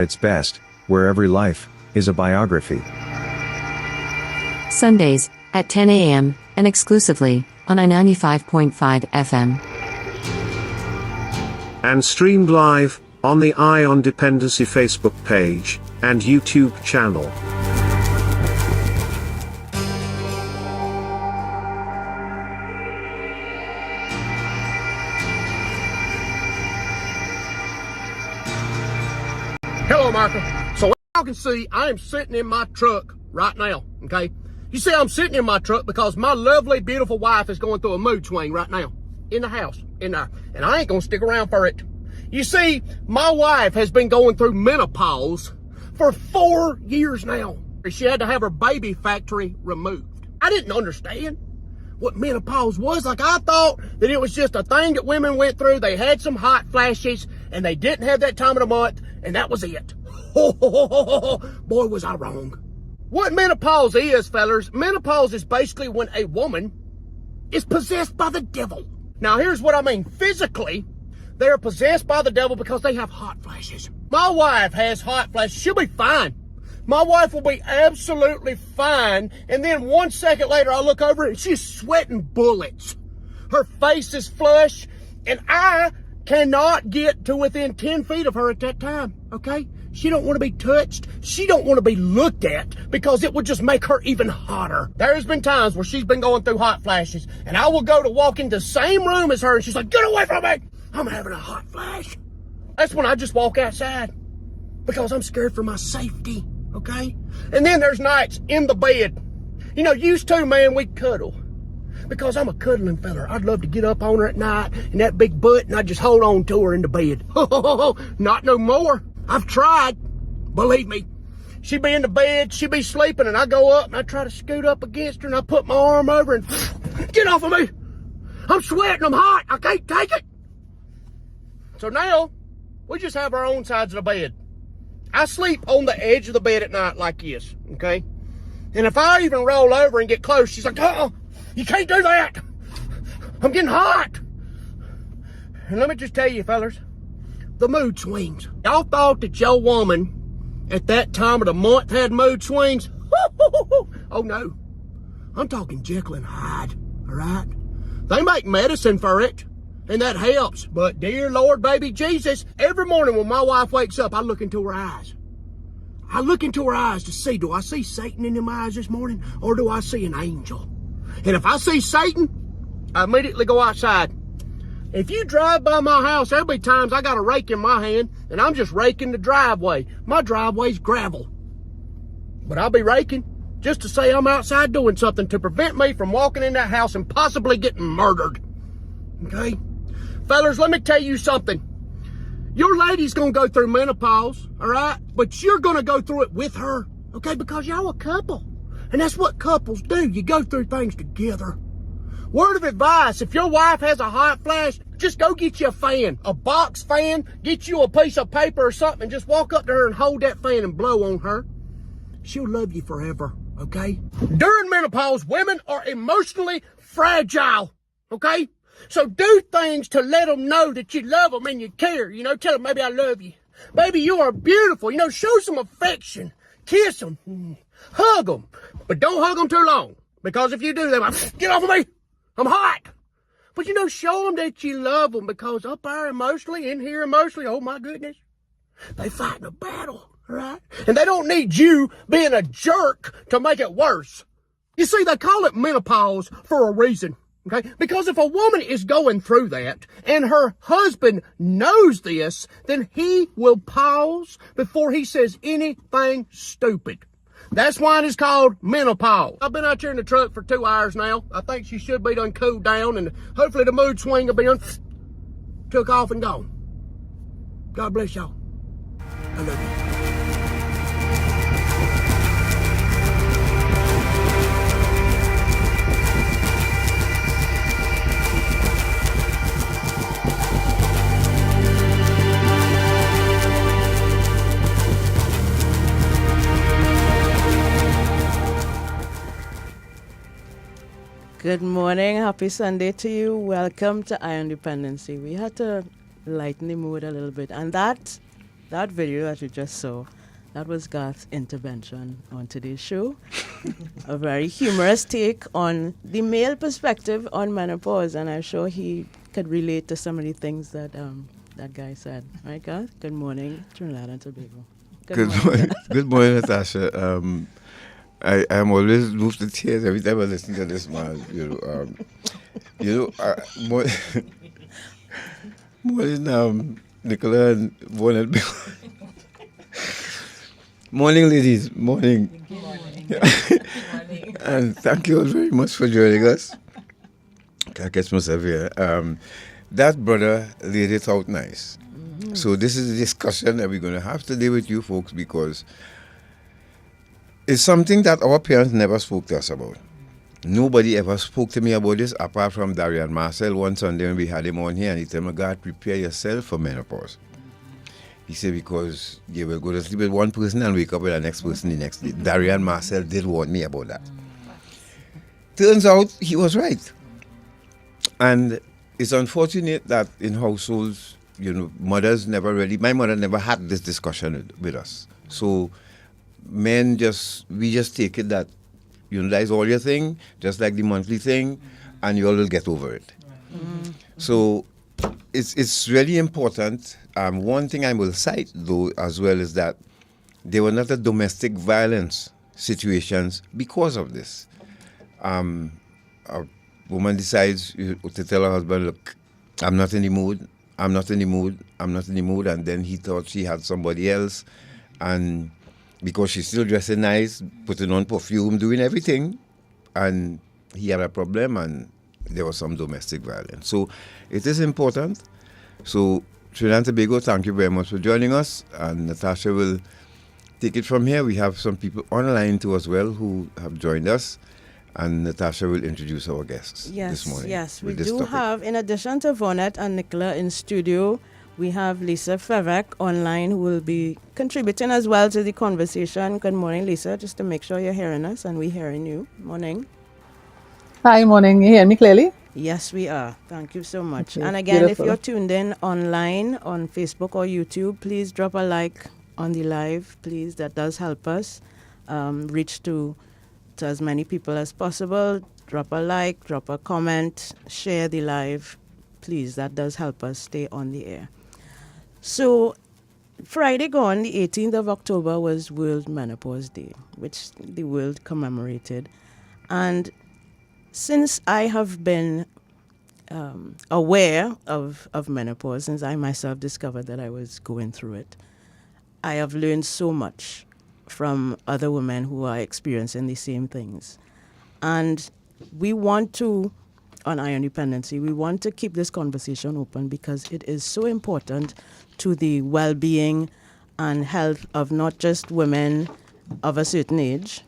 its best, where every life is a biography. Sundays at 10 a.m. and exclusively on I-95.5 FM. And streamed live on the Eye on Dependency Facebook page and YouTube channel. Hello, Martha. So as y'all can see, I am sitting in my truck right now, okay? You see, I'm sitting in my truck because my lovely, beautiful wife is going through a mood swing right now. In the house, in there. And I ain't gonna stick around for it. You see, my wife has been going through menopause for 4 years now. She had to have her baby factory removed. I didn't understand what menopause was. Like, I thought that it was just a thing that women went through. They had some hot flashes, and they didn't have that time of the month, and that was it. Boy, was I wrong. What menopause is, fellas, menopause is basically when a woman is possessed by the devil. Now, here's what I mean. Physically, they're possessed by the devil because they have hot flashes. My wife has hot flashes. She'll be fine. My wife will be absolutely fine. And then 1 second later, I look over and she's sweating bullets. Her face is flushed, and I cannot get to within 10 feet of her at that time, okay? She don't want to be touched. She don't want to be looked at because it would just make her even hotter. There's been times where she's been going through hot flashes, and I will go to walk into the same room as her, and she's like, "Get away from me! I'm having a hot flash." That's when I just walk outside because I'm scared for my safety, okay? And then there's nights in the bed. You know, used to, man, we'd cuddle. Because I'm a cuddling fella. I'd love to get up on her at night and that big butt, and I'd just hold on to her in the bed. Not no more. I've tried. Believe me. She'd be in the bed, she'd be sleeping, and I go up and I try to scoot up against her, and I put my arm over and get off of me. I'm sweating, I'm hot, I can't take it. So now, we just have our own sides of the bed. I sleep on the edge of the bed at night like this, okay? And if I even roll over and get close, she's like, "Uh-uh. You can't do that. I'm getting hot." And let me just tell you, fellas, the mood swings. Y'all thought that your woman at that time of the month had mood swings? Oh no. I'm talking Jekyll and Hyde, all right? They make medicine for it, and that helps. But dear Lord, baby Jesus, every morning when my wife wakes up, I look into her eyes. I look into her eyes to see, do I see Satan in them eyes this morning, or do I see an angel? And if I see Satan, I immediately go outside. If you drive by my house, there'll be times I got a rake in my hand, and I'm just raking the driveway. My driveway's gravel. But I'll be raking just to say I'm outside doing something to prevent me from walking in that house and possibly getting murdered. Okay? Fellas, let me tell you something. Your lady's gonna go through menopause, all right? But you're gonna go through it with her, okay? Because y'all a couple. And that's what couples do. You go through things together. Word of advice, if your wife has a hot flash, just go get you a fan, a box fan, get you a piece of paper or something, and just walk up to her and hold that fan and blow on her. She'll love you forever, okay? During menopause, women are emotionally fragile, okay? So do things to let them know that you love them and you care. You know, tell them, "Baby, I love you. Baby, you are beautiful." You know, show some affection. Kiss them. Hug them. But don't hug them too long. Because if you do, they're like, "Get off of me. I'm hot." But, you know, show them that you love them, because up there emotionally, in here emotionally, oh my goodness, they fighting a battle, right? And they don't need you being a jerk to make it worse. You see, they call it menopause for a reason, okay? Because if a woman is going through that and her husband knows this, then he will pause before he says anything stupid. That's why it is called menopause. I've been out here in the truck for 2 hours now. I think she should be done cooled down, and hopefully the mood swing will be done took off and gone. God bless y'all. I love you. Good morning, happy Sunday to you. Welcome to Eye on Dependency. We had to lighten the mood a little bit, and that that video that you just saw, that was Garth's intervention on today's show. A very humorous take on the male perspective on menopause, and I'm sure he could relate to some of the things that that guy said. Right, Garth? Good morning, Trinidad and Tobago. Good morning. Good morning, Natasha. I am always moved to tears every time I listen to this man. Morning, Nicola and Vaughnette Bigford. Morning, ladies. Morning. Good morning. Morning. And thank you all very much for joining us. I catch myself here. That brother laid it out nice. Mm-hmm. So this is a discussion that we're going to have today with you folks, because it's something that our parents never spoke to us about. Nobody ever spoke to me about this apart from Darian Marcel one Sunday when we had him on here, and he told me, God, prepare yourself for menopause. He said, because you will go to sleep with one person and wake up with the next person the next day. Darian Marcel did warn me about that. Turns out he was right. And it's unfortunate that in households, my mother never had this discussion with us. So men we just take it that, that is all your thing, just like the monthly thing, and you all will get over it. Mm-hmm. So it's really important. One thing I will cite, though, as well, is that there were not a domestic violence situations because of this. A woman decides to tell her husband, look, I'm not in the mood, I'm not in the mood, and then he thought she had somebody else, and because she's still dressing nice, putting on perfume, doing everything, and he had a problem, and there was some domestic violence. So it is important. So Trinidad and Tobago, thank you very much for joining us, and Natasha will take it from here. We have some people online too as well who have joined us, and Natasha will introduce our guests this morning. Yes, we do have, in addition to Vaughnette and Nicola in studio, we have Lisa Feveck online who will be contributing as well to the conversation. Good morning, Lisa, just to make sure you're hearing us and we're hearing you. Morning. Hi, morning. You hear me clearly? Yes, we are. Thank you so much. Okay, and again, beautiful. If you're tuned in online on Facebook or YouTube, please drop a like on the live, please. That does help us reach to as many people as possible. Drop a like, drop a comment, share the live. Please, that does help us stay on the air. So, Friday gone, the 18th of October, was World Menopause Day, which the world commemorated. And since I have been aware of menopause, since I myself discovered that I was going through it, I have learned so much from other women who are experiencing the same things. And we want to, on Iron Dependency, we want to keep this conversation open because it is so important to the well-being and health of not just women of a certain age,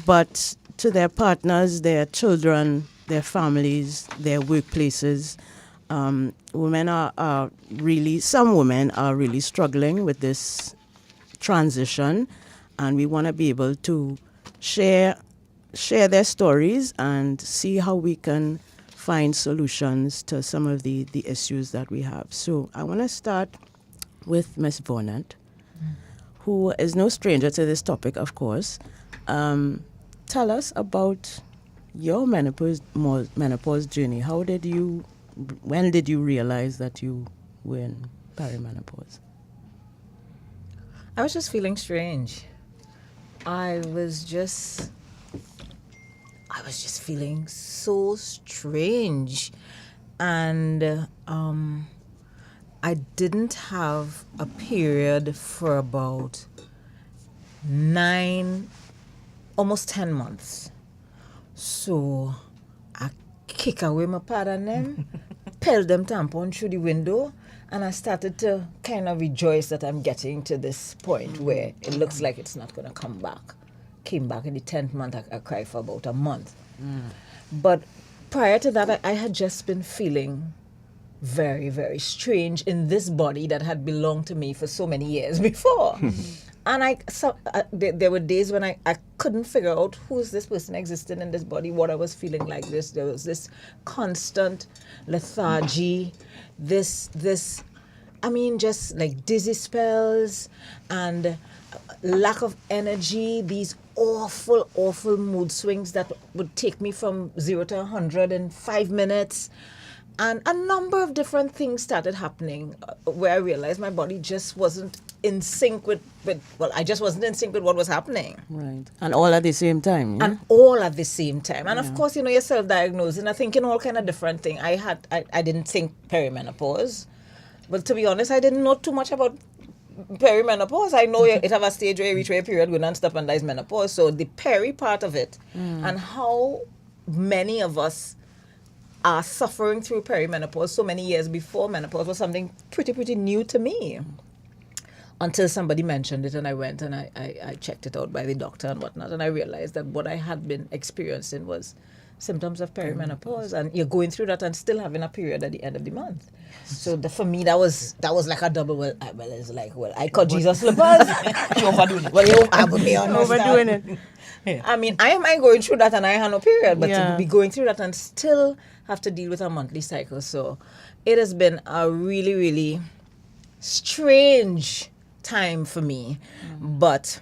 but to their partners, their children, their families, their workplaces. Some women are really struggling with this transition, and we want to be able to share their stories and see how we can find solutions to some of the issues that we have. So I want to start with Miss Vaughnette, who is no stranger to this topic, of course. Tell us about your menopause journey. When did you realize that you were in perimenopause? I was just feeling strange. I was just feeling so strange. And I didn't have a period for about almost 10 months. So I kick away my pad and them, pelled them tampon through the window, and I started to kind of rejoice that I'm getting to this point where it looks like it's not going to come back. Came back in the 10th month. I cried for about a month. But prior to that, I had just been feeling very, very strange in this body that had belonged to me for so many years before. And there were days when I couldn't figure out who is this person existing in this body, what I was feeling like this. There was this constant lethargy, this I mean, just like dizzy spells and lack of energy, these awful, awful mood swings that would take me from 0 to 100 in 5 minutes. And a number of different things started happening where I realized my body just wasn't in sync well, I just wasn't in sync with what was happening. Right. And all at the same time. Yeah? And all at the same time. And of course, you're self-diagnosing. I think in all kind of different thing. I didn't think perimenopause. But to be honest, I didn't know too much about perimenopause. I know it have a stage where you reach a period going non-stop and that is menopause. So the peri part of it and how many of us are suffering through perimenopause so many years before menopause was something pretty new to me. Until somebody mentioned it and I went and I checked it out by the doctor and whatnot, and I realized that what I had been experiencing was symptoms of perimenopause, and you're going through that and still having a period at the end of the month. So for me that was like a double. It's like, I caught Jesus slippers. You overdoing it. Well, overdoing it. Yeah. I mean, I am going through that and I have no period, but to be going through that and still have to deal with a monthly cycle. So it has been a really, really strange time for me. But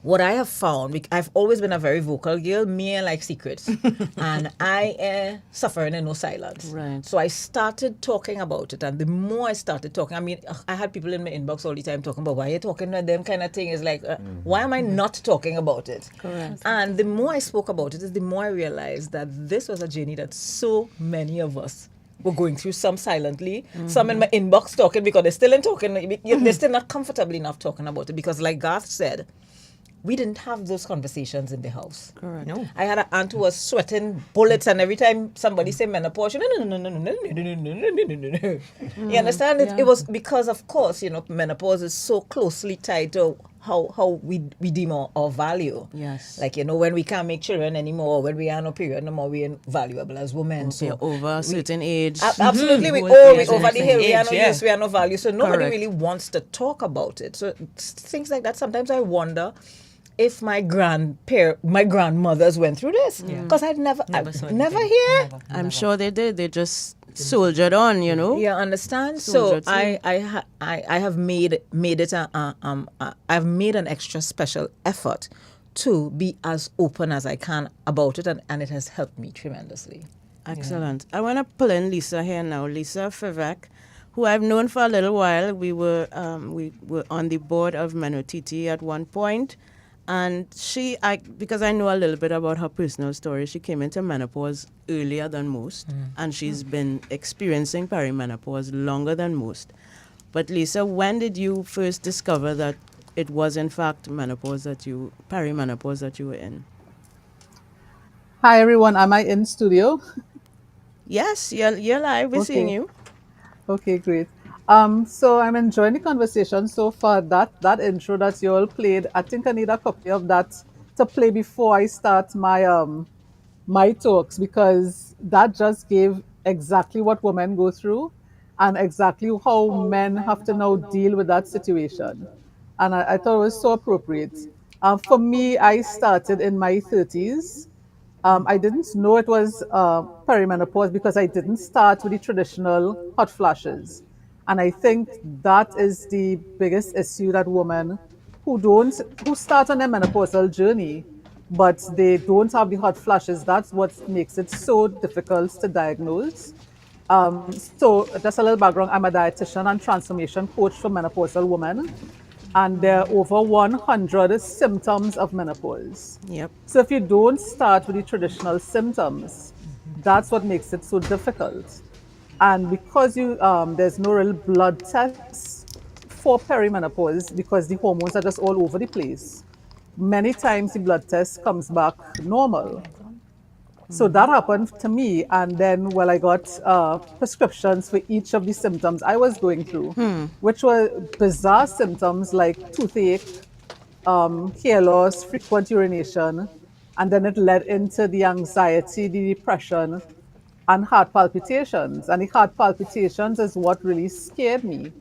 what I have found, I've always been a very vocal girl. Me, I like secrets. And I suffering in no silence. Right. So I started talking about it. And the more I started talking, I mean, I had people in my inbox all the time talking about, why are you talking about them kind of thing. It's like, why am I not talking about it? Correct. And the more I spoke about it, the more I realized that this was a journey that so many of us were going through, some silently, some in my inbox talking because they're still in talking. They're still not comfortable enough talking about it because, like Garth said, we didn't have those conversations in the house. Correct. No. I had an aunt who was sweating bullets, and every time somebody said menopause, she, no. You understand? It was because, of course, menopause is so closely tied to how we deem our value. Yes. Like, when we can't make children anymore, when we are no period no more, we're valuable as women. So we're over a certain age. Absolutely. We over the hill. We are no use. We are no value. So nobody really wants to talk about it. So things like that. Sometimes I wonder if my grandmothers went through this, because I'd never hear. I'm sure they did. They just soldiered on, You understand? So I have made it I've made an extra special effort to be as open as I can about it, and it has helped me tremendously. Excellent. I want to pull in Lisa here now. Lisa Feveck, who I've known for a little while. We were on the board of MenoTT at one point. And because I know a little bit about her personal story, she came into menopause earlier than most, and she's been experiencing perimenopause longer than most. But Lisa, when did you first discover that it was in fact perimenopause that you were in? Hi everyone, am I in studio? Yes, you're live. We're seeing you. Okay, great. So I'm enjoying the conversation so far. That intro that you all played, I think I need a copy of that to play before I start my talks, because that just gave exactly what women go through and exactly how men have to now deal with that situation. And I thought it was so appropriate. For me, I started in my 30s. I didn't know it was perimenopause because I didn't start with the traditional hot flashes. And I think that is the biggest issue that women who start on their menopausal journey, but they don't have the hot flashes. That's what makes it so difficult to diagnose. So just a little background, I'm a dietitian and transformation coach for menopausal women. And there are over 100 symptoms of menopause. Yep. So if you don't start with the traditional symptoms, that's what makes it so difficult. And because there's no real blood tests for perimenopause, because the hormones are just all over the place, many times the blood test comes back normal. So that happened to me, and then I got prescriptions for each of the symptoms I was going through, which were bizarre symptoms like toothache, hair loss, frequent urination, and then it led into the anxiety, the depression, and heart palpitations. And the heart palpitations is what really scared me,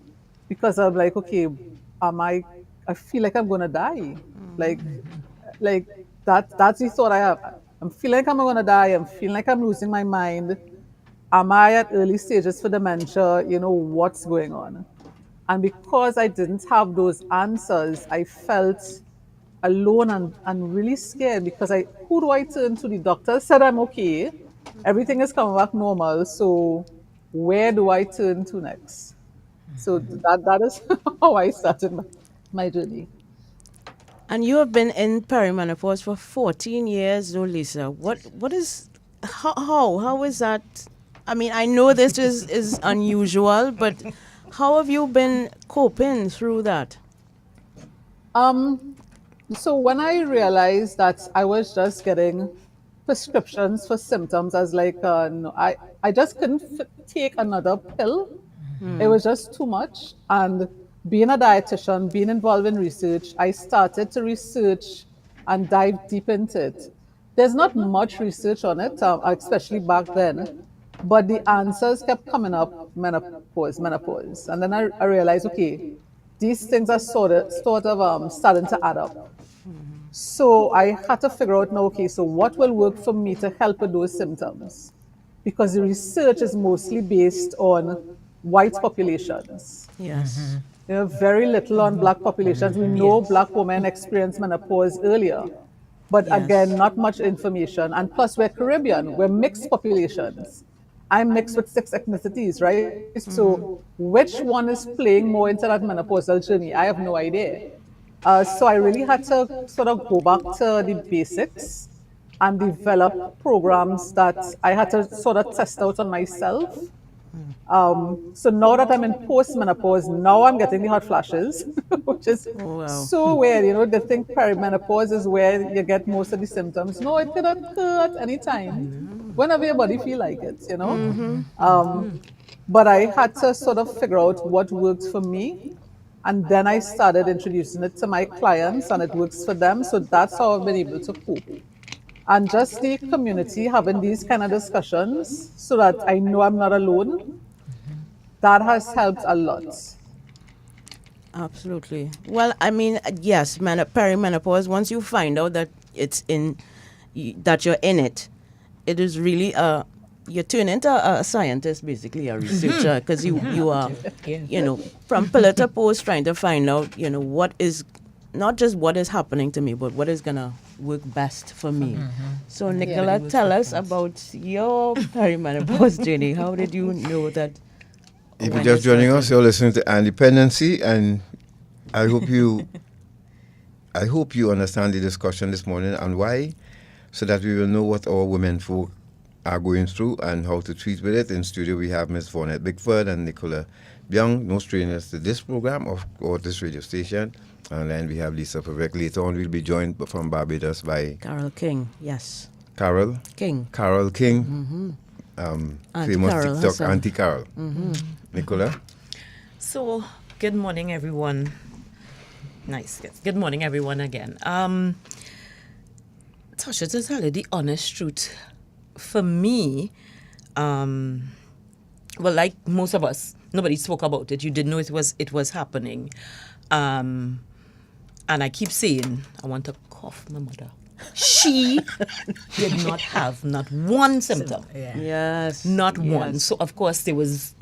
because I'm like, okay, I feel like I'm gonna die. Like that's the thought I have. I'm feeling like I'm gonna die. I'm feeling like I'm losing my mind. am I at early stages for dementia? What's going on? And because I didn't have those answers, I felt alone and really scared because who do I turn to? The doctor said I'm okay. Everything is coming back normal. So where do I turn to next? So that is how I started my journey. And you have been in perimenopause for 14 years, though, Lisa. What is how is that? I mean, I know this is unusual, but how have you been coping through that? Um, so when I realized that I was just getting prescriptions for symptoms, as like no, I just couldn't take another pill. It was just too much. And being a dietitian, being involved in research, I started to research and dive deep into it. There's not much research on it, especially back then, but the answers kept coming up: menopause, menopause. And then I realized, okay, these things are sort of starting to add up. So I had to figure out now, okay, so what will work for me to help with those symptoms? Because the research is mostly based on white populations. Yes. Very little on black populations. We know black women experience menopause earlier, but Yes. again, not much information. And plus, we're Caribbean, we're mixed populations. I'm mixed with 6 ethnicities, right? So, which one is playing more into that menopausal journey? I have no idea. So I really had to sort of go back to the basics and develop programs that I had to sort of test out on myself. So now that I'm in postmenopause, now I'm getting the hot flashes, which is Oh, wow. so weird. They think perimenopause is where you get most of the symptoms. No, it could occur at any time, whenever your body feel like it. But I had to sort of figure out what works for me. And then I started introducing it to my clients and it works for them. So that's how I've been able to cope. And just the community having these kind of discussions so that I know I'm not alone, that has helped a lot. Absolutely. Well, I mean, yes, perimenopause. Once you find out that that you're in it, it is really you turn into a scientist, basically a researcher, because you are, from pillar to post trying to find out, what is not just what is happening to me, but what is gonna work best for me. So, Nicola, tell us about your perimenopause journey. How did you know that? If you're just joining us, you're listening to Dependency, and I hope you understand the discussion this morning and why, so that we will know what our women folk are going through and how to treat with it. In studio, we have Ms. Vaughnette Bigford and Nicola Young, no strangers to this program or this radio station. And then we have Lisa Feveck. Later on, we'll be joined from Barbados by Carol King. Yes. Carol King. Carol King. Famous Carol TikTok herself. Auntie Carol. Nicola? So, good morning, everyone. Nice. Yes. Good morning, everyone, again. Tasha, to tell you the honest truth, for me, well, like most of us, nobody spoke about it. You didn't know it was happening. And I keep saying, I want to cough my mother. She did not have not one symptom. Yes. Not one. So, of course, there was...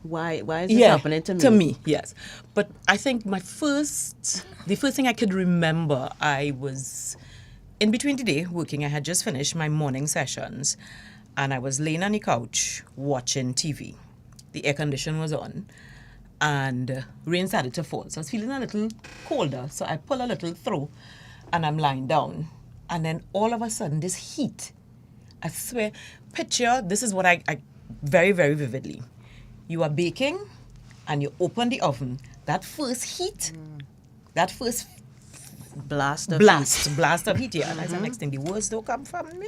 Why is this happening to me? To me, yes. But I think the first thing I could remember, I was in between the day working. I had just finished my morning sessions, and I was laying on the couch watching TV. The air condition was on, and rain started to fall. So I was feeling a little colder. So I pull a little through, and I'm lying down. And then all of a sudden, this heat. I swear, picture, this is what I very, very vividly. You are baking, and you open the oven. That first heat, that first Blast of heat, yeah. And I said, next thing, the words don't come from me.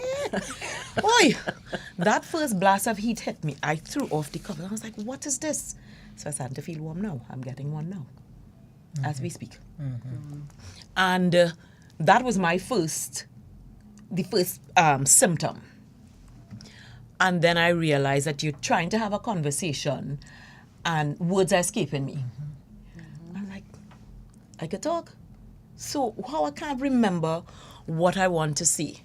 Boy, that first blast of heat hit me. I threw off the cover. I was like, what is this? So I started to feel warm now. I'm getting one now, as we speak. And that was the first symptom. And then I realized that you're trying to have a conversation and words are escaping me. I'm like, I could talk. So how I can't remember what I want to say.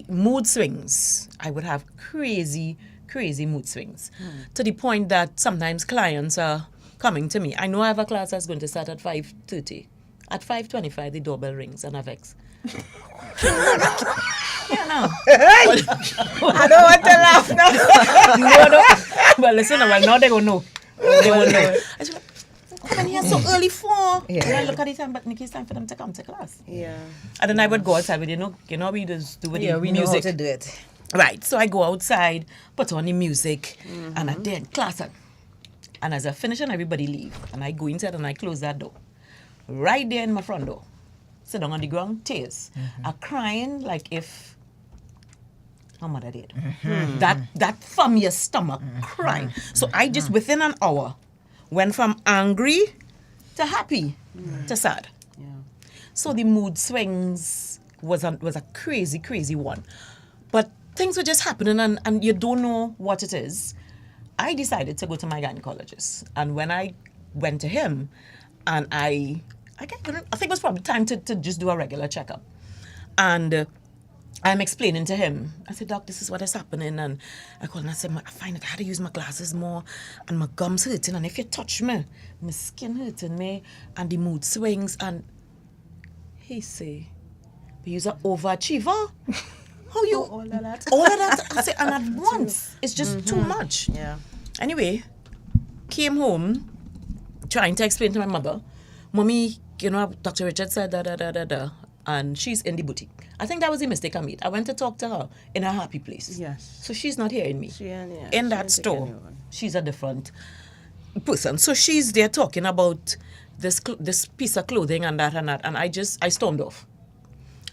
mood swings. I would have crazy mood swings to the point that sometimes clients are coming to me. I know I have a class that's going to start at 5:30. At 5:25, the doorbell rings and I vex. Yeah, no. I don't want to laugh now. No. Well, listen, well, now they will know. They will know. I said, come in here so early for. Yeah. And I look at the time, but Nikki, it's time for them to come to class. Yeah. And then I would go outside with, we just do with the we music. know how to do it. Right, so I go outside, put on the music, and I then class it. And as I finish and everybody leave, and I go inside and I close that door. Right there in my front door, sit down on the ground, tears. I crying like if my mother did. That from your stomach, crying. So I just within an hour went from angry to happy to sad. Yeah. So the mood swings was a crazy one. But things were just happening and you don't know what it is. I decided to go to my gynecologist. And when I went to him, and I think it was probably time to just do a regular checkup. And I'm explaining to him. I said, Doc, this is what is happening. And I called and I said, I find that I had to use my glasses more. And my gums hurting. And if you touch me, my skin hurting me. And the mood swings. And he say, but you're an overachiever. How you? All of that. All of that. I said, and at once. It's just too much. Yeah. Anyway, came home trying to explain to my mother, Mommy, Dr. Richard said da. And she's in the boutique. I think that was the mistake I made. I went to talk to her in a happy place. Yes. So she's not hearing me. Yeah, In that store, she's a different person. So she's there talking about this piece of clothing and that. And I stormed off.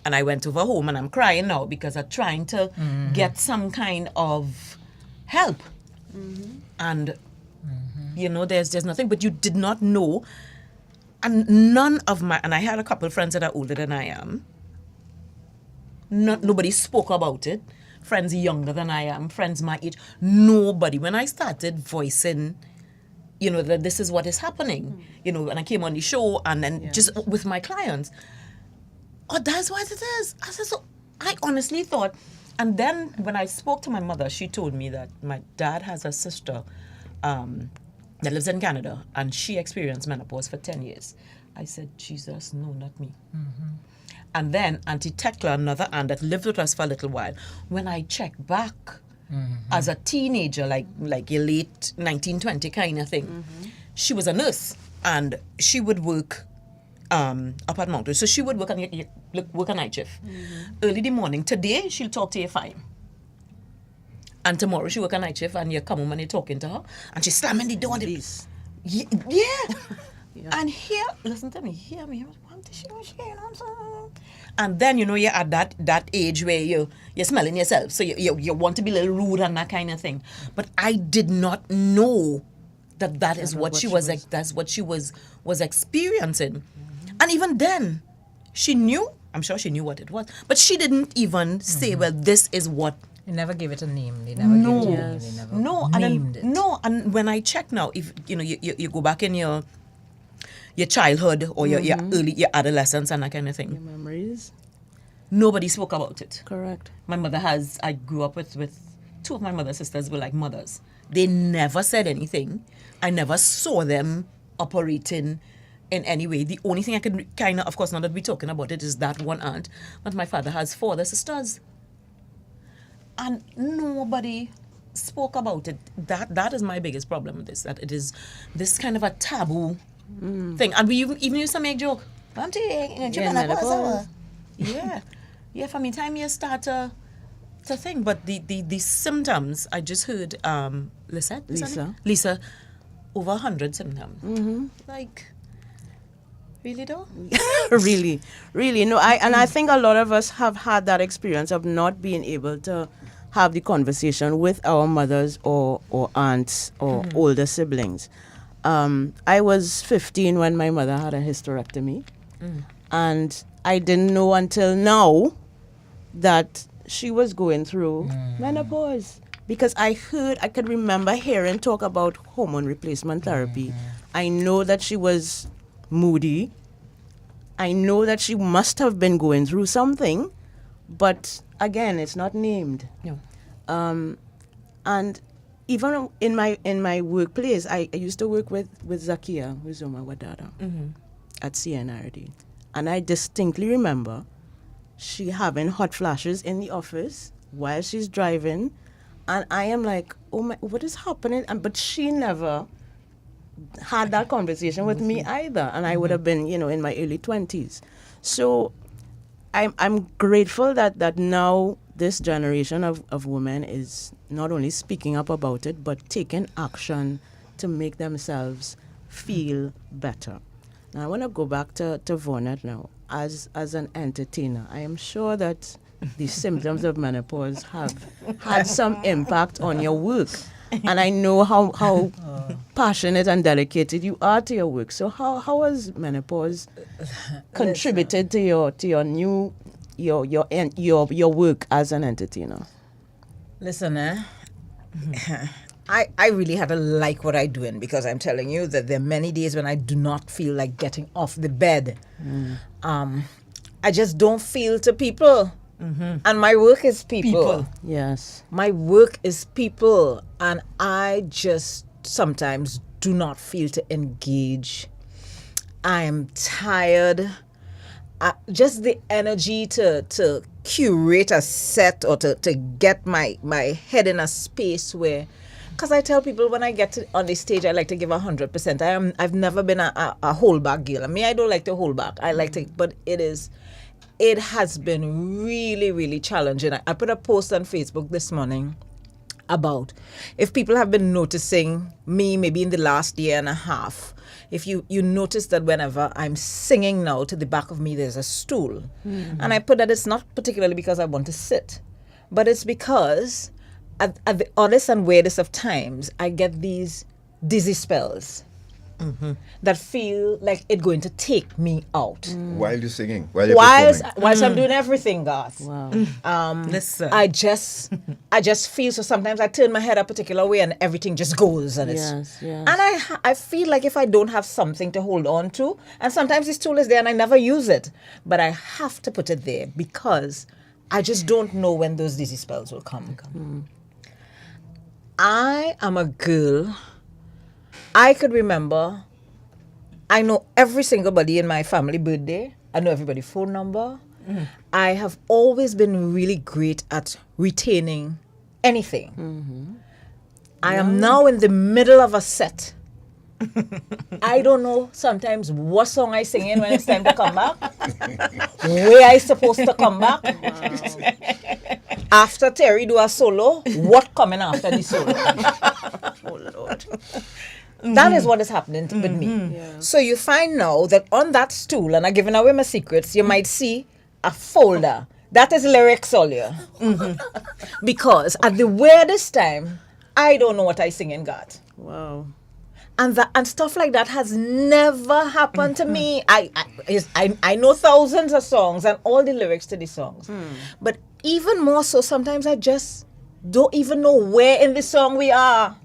And I went over home and I'm crying now because I'm trying to get some kind of help. And, there's nothing, but you did not know. And none of and I had a couple of friends that are older than I am. Nobody spoke about it. Friends younger than I am, friends my age. Nobody. When I started voicing, that this is what is happening, and I came on the show and then just with my clients, oh, that's what it is. I said, so I honestly thought, and then when I spoke to my mother, she told me that my dad has a sister that lives in Canada, and she experienced menopause for 10 years. I said, Jesus, no, not me. And then Auntie Tekla, another aunt that lived with us for a little while, when I checked back as a teenager, like your late 1920 kind of thing, she was a nurse, and she would work up at Mountain. So she would work a night shift. Early in the morning. Today, she'll talk to you fine. And tomorrow, she work a night shift and you come home and you're talking to her. And she's slamming the door. Yeah. And here, listen to me, hear me. And then, you're at that age where you're smelling yourself. So you want to be a little rude and that kind of thing. But I did not know that's what she was experiencing. And even then, she knew, I'm sure she knew what it was, but she didn't even say, well, this is what. They never gave it a name. They never gave it a name. They never named it. No, and when I check now, if you go back in your childhood or your adolescence and that kind of thing. Your memories. Nobody spoke about it. Correct. My mother I grew up with two of my mother's sisters were like mothers. They never said anything. I never saw them operating in any way. The only thing I could kind of course, now that we're talking about it, is that one aunt. But my father has 4 other sisters. And nobody spoke about it. That is my biggest problem with this, that it is this kind of a taboo thing. And we even used to make joke. Yeah, from the time you start to think. But the symptoms, I just heard Lisa, over 100 symptoms. Like, really though? really. No, I think a lot of us have had that experience of not being able to have the conversation with our mothers or aunts or older siblings. I was 15 when my mother had a hysterectomy. And I didn't know until now that she was going through menopause. Because I could remember hearing talk about hormone replacement therapy. I know that she was moody. I know that she must have been going through something, but again, it's not named. No. And even in my workplace, I used to work with Zakia Wizuma Wadada at CNRD. And I distinctly remember she having hot flashes in the office while she's driving. And I am like, oh my, what is happening? But she never had that conversation with me either. And I would have been, in my early 20s. So I'm grateful that now this generation of women is not only speaking up about it, but taking action to make themselves feel better. Now, I want to go back to Vaughnette now. As an entertainer, I am sure that the symptoms of menopause have had some impact on your work. And I know how passionate and dedicated you are to your work. So how has menopause contributed to your new your work as an entertainer? Listen, I really had to like what I'm doing, because I'm telling you that there are many days when I do not feel like getting off the bed. I just don't feel to people. And my work is people. Yes. My work is people. And I just sometimes do not feel to engage. I am tired. Just the energy to curate a set or to get my head in a space where, because I tell people when I get on the stage, I like to give 100%. I've never been a hold back girl. I don't like to hold back. I like to, but it has been really, really challenging. I put a post on Facebook this morning about if people have been noticing me maybe in the last year and a half. If you notice that whenever I'm singing now, to the back of me there's a stool. And I put that it's not particularly because I want to sit, but it's because at the oddest and weirdest of times, I get these dizzy spells that feel like it's going to take me out. While you're singing, while you're whilst performing. I'm doing everything, Garth. Wow. Listen. I just feel, so sometimes I turn my head a particular way and everything just goes, and Yes. and I feel like if I don't have something to hold on to, and sometimes this tool is there and I never use it, but I have to put it there because I just don't know when those dizzy spells will come. I am a girl. I could remember, I know every single body in my family birthday. I know everybody's phone number. I have always been really great at retaining anything. I am now in the middle of a set. I don't know sometimes what song I sing in when it's time to come back. Where I supposed to come back. After Terry do a solo, what coming after the solo? Oh Lord. That is what is happening with me. Yeah. So you find now that on that stool, and I'm giving away my secrets, you might see a folder. That is lyrics all year. Because at the weirdest time, I don't know what I sing in God. Wow. And stuff like that has never happened to me. I know thousands of songs and all the lyrics to the songs. But even more so, sometimes I just don't even know where in the song we are.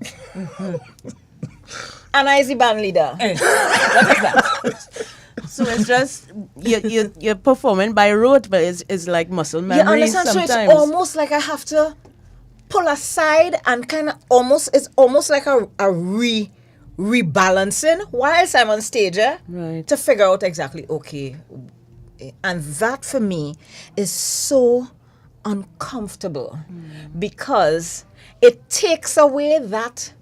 And I is the band leader. What is that? So it's just you're performing by rote, but it's like muscle memory. You understand? Sometimes. So it's almost like I have to pull aside and kind of it's almost like a rebalancing whilst I'm on stage, Right. to figure out exactly, okay. And that for me is so uncomfortable because it takes away that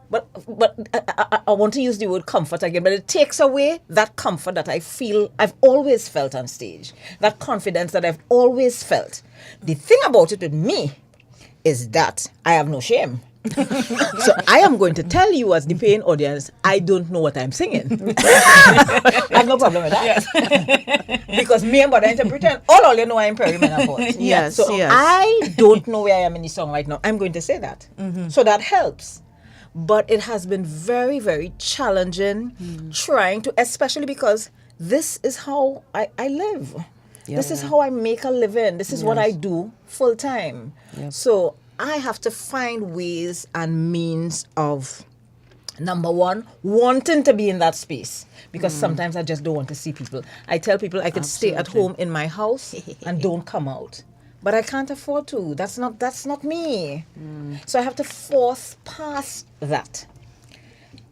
but I want to use the word comfort again, but it takes away that comfort that I feel I've always felt on stage, that confidence that I've always felt. The thing about it with me is that I have no shame. So I am going to tell you as the paying audience, I don't know what I'm singing. I have no problem with that. Yes. Because me and Bada interpreting, all you know I am perimenopause. Yes, So yes. I don't know where I am in the song right now. I'm going to say that. So that helps. But it has been very, very challenging trying to, especially because this is how I live. This is how I make a living. This is what I do full time. So I have to find ways and means of Number one, wanting to be in that space, because sometimes I just don't want to see people. I tell people I could stay at home in my house and don't come out, but I can't afford to. That's not me. So I have to force past that.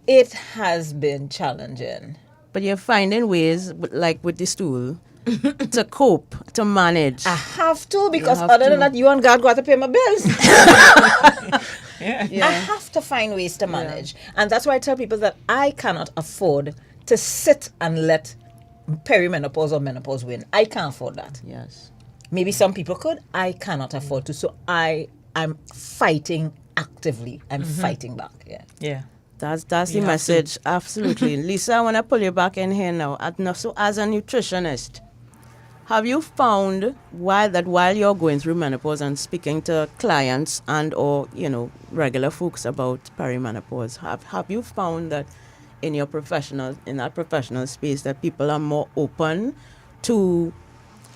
It has been challenging. But you're finding ways, like with the stool, to cope, to manage. I have to, because have other to. than that, you and God got to pay my bills. Yeah. I have to find ways to manage. And that's why I tell people that I cannot afford to sit and let perimenopause or menopause win. I can't afford that. Yes. Maybe some people could. I cannot afford to. So I'm fighting actively. I'm fighting back. Yeah. Yeah. That's the have message. Absolutely. Lisa, I want to pull you back in here now. So as a nutritionist, have you found while you're going through menopause and speaking to clients and or regular folks about perimenopause, have you found that in that professional space that people are more open to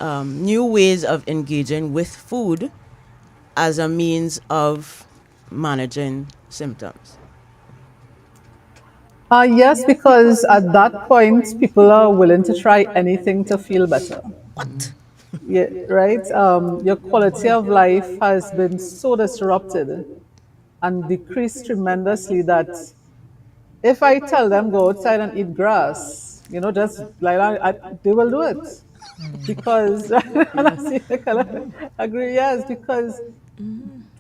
new ways of engaging with food as a means of managing symptoms? Yes, because at that point, people are willing to try anything to feel better. What? Yeah, right? Your quality of life has been so disrupted and decreased tremendously that if I tell them go outside and eat grass, just like they will do it. Because, and I see Nicola agree, yes, because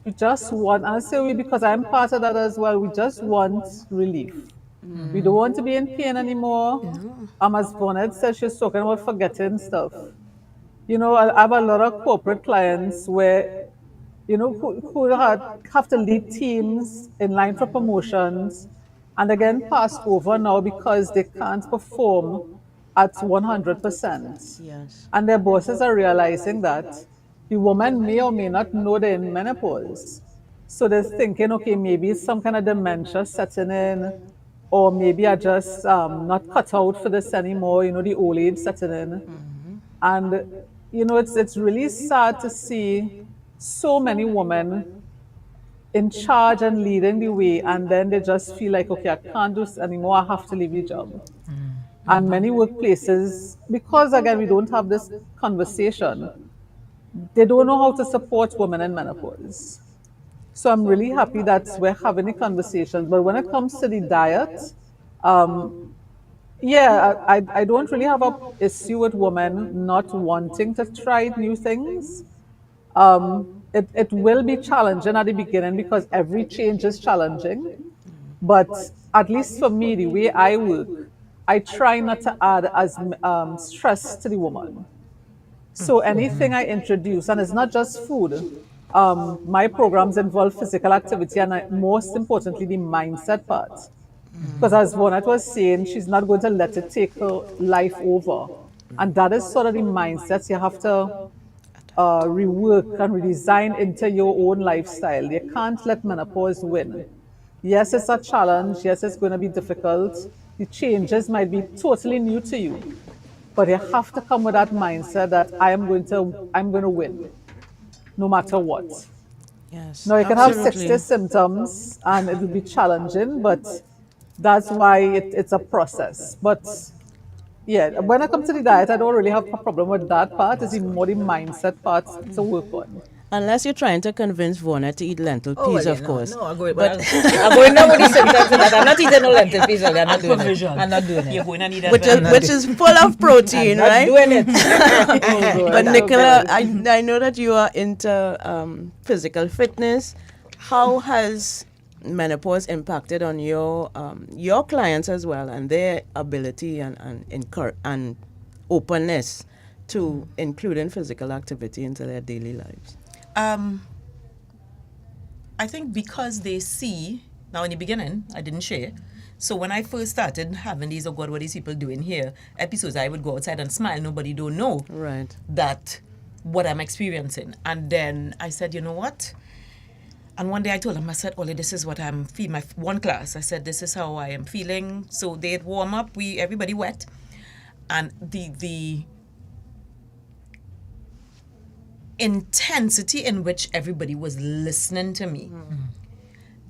we just want, and I say we because I'm part of that as well, we just want relief. We don't want to be in pain anymore. As Vaughnette said, she's talking about forgetting stuff. I have a lot of corporate clients where, who have to lead teams in line for promotions and again passed over now because they can't perform at 100%. Yes. And their bosses are realizing that the woman may or may not know they're in menopause. So they're thinking, okay, maybe it's some kind of dementia setting in, or maybe I just not cut out for this anymore, the old age setting in. And, it's really sad to see so many women in charge and leading the way, and then they just feel like, okay, I can't do this anymore, I have to leave the job. And many workplaces, because again, we don't have this conversation, they don't know how to support women in menopause. So I'm really happy that we're having the conversations. But when it comes to the diet, I don't really have an issue with women not wanting to try new things. It will be challenging at the beginning because every change is challenging. But at least for me, the way I work, I try not to add as stress to the woman. So anything I introduce, and it's not just food, my programs involve physical activity and most importantly, the mindset part. Because as Vaughnette was saying, she's not going to let it take her life over. And that is sort of the mindset you have to rework and redesign into your own lifestyle. You can't let menopause win. Yes, it's a challenge. Yes, it's going to be difficult. The changes might be totally new to you. But you have to come with that mindset that I'm going to win, no matter what. Yes. Now you can have absolutely. 60 symptoms and it will be challenging, but that's why it's a process. But yeah, when it comes to the diet, I don't really have a problem with that part. It's more the mindset part to work on. Unless you're trying to convince Vaughnette to eat lentil peas, of course. No, I'm going now with the symptoms of that. I'm not eating no lentil peas. I'm not doing it. I'm not doing You're it. going to need that. Which is full of protein, I'm right? not doing it. But Nicola, I know that you are into physical fitness. How has menopause impacted on your clients as well and their ability and openness to including physical activity into their daily lives? I think because they see, now in the beginning, I didn't share. So when I first started having these, oh God, what are these people doing here? Episodes, I would go outside and smile. Nobody don't know that what I'm experiencing. And then I said, you know what? And one day I told them, I said, Ollie, this is what I'm feeling. My one class, I said, this is how I am feeling. So they'd warm up, everybody wet. And the intensity in which everybody was listening to me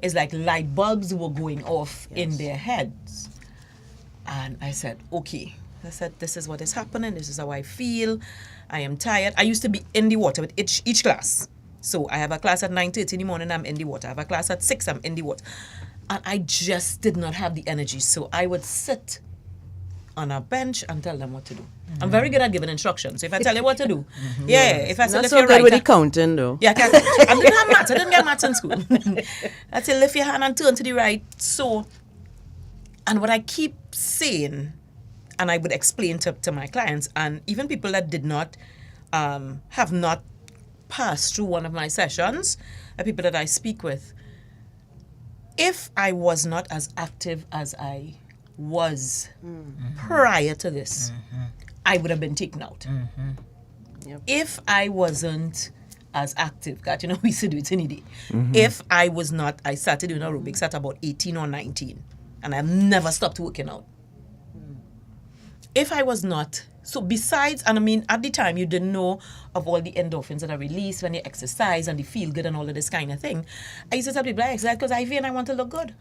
it's like light bulbs were going off in their heads. And I said, okay. I said, this is what is happening. This is how I feel. I am tired. I used to be in the water with each class. So I have a class at 9:30 in the morning, I'm in the water. I have a class at 6, I'm in the water. And I just did not have the energy. So I would sit on a bench and tell them what to do. I'm very good at giving instructions. So if I tell you what to do, if I say Not lift so your good right with the hand, counting, though. I didn't have maths. I didn't get maths in school. I say lift your hand and turn to the right. So, and what I keep saying, and I would explain to my clients, and even people that did not, have not passed through one of my sessions, people that I speak with, if I was not as active as I was prior to this, I would have been taken out. If I wasn't as active, God, you know, we used to do it any day. If I was not, I started doing aerobics at about 18 or 19, and I've never stopped working out. If I was not, so besides, and I mean, at the time, you didn't know of all the endorphins that are released when you exercise and the feel good and all of this kind of thing. I used to tell people I exercise because I feel and I want to look good.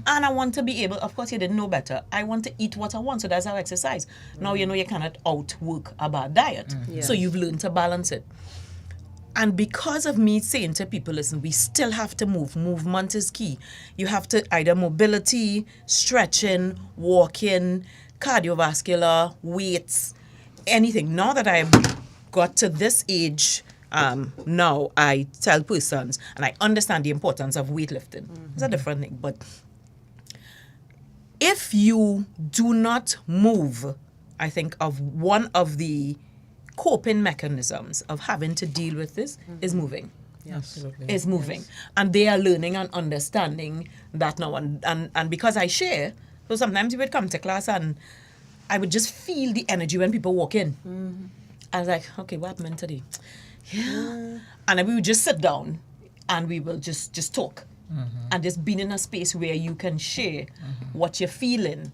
And I want to be able, of course, you didn't know better. I want to eat what I want, so that's how I exercise. Now you know you cannot outwork a bad diet. So you've learned to balance it. And because of me saying to people, listen, we still have to move. Movement is key. You have to either mobility, stretching, walking, cardiovascular, weights, anything. Now that I've got to this age, now I tell persons, and I understand the importance of weightlifting. It's a different thing. But if you do not move, I think of one of the coping mechanisms of having to deal with this is moving. Absolutely. Is moving. And they are learning and understanding that now. And because I share, so sometimes you would come to class and I would just feel the energy when people walk in. I was like, okay, what happened today? And then we would just sit down and we will just talk. And just being in a space where you can share what you're feeling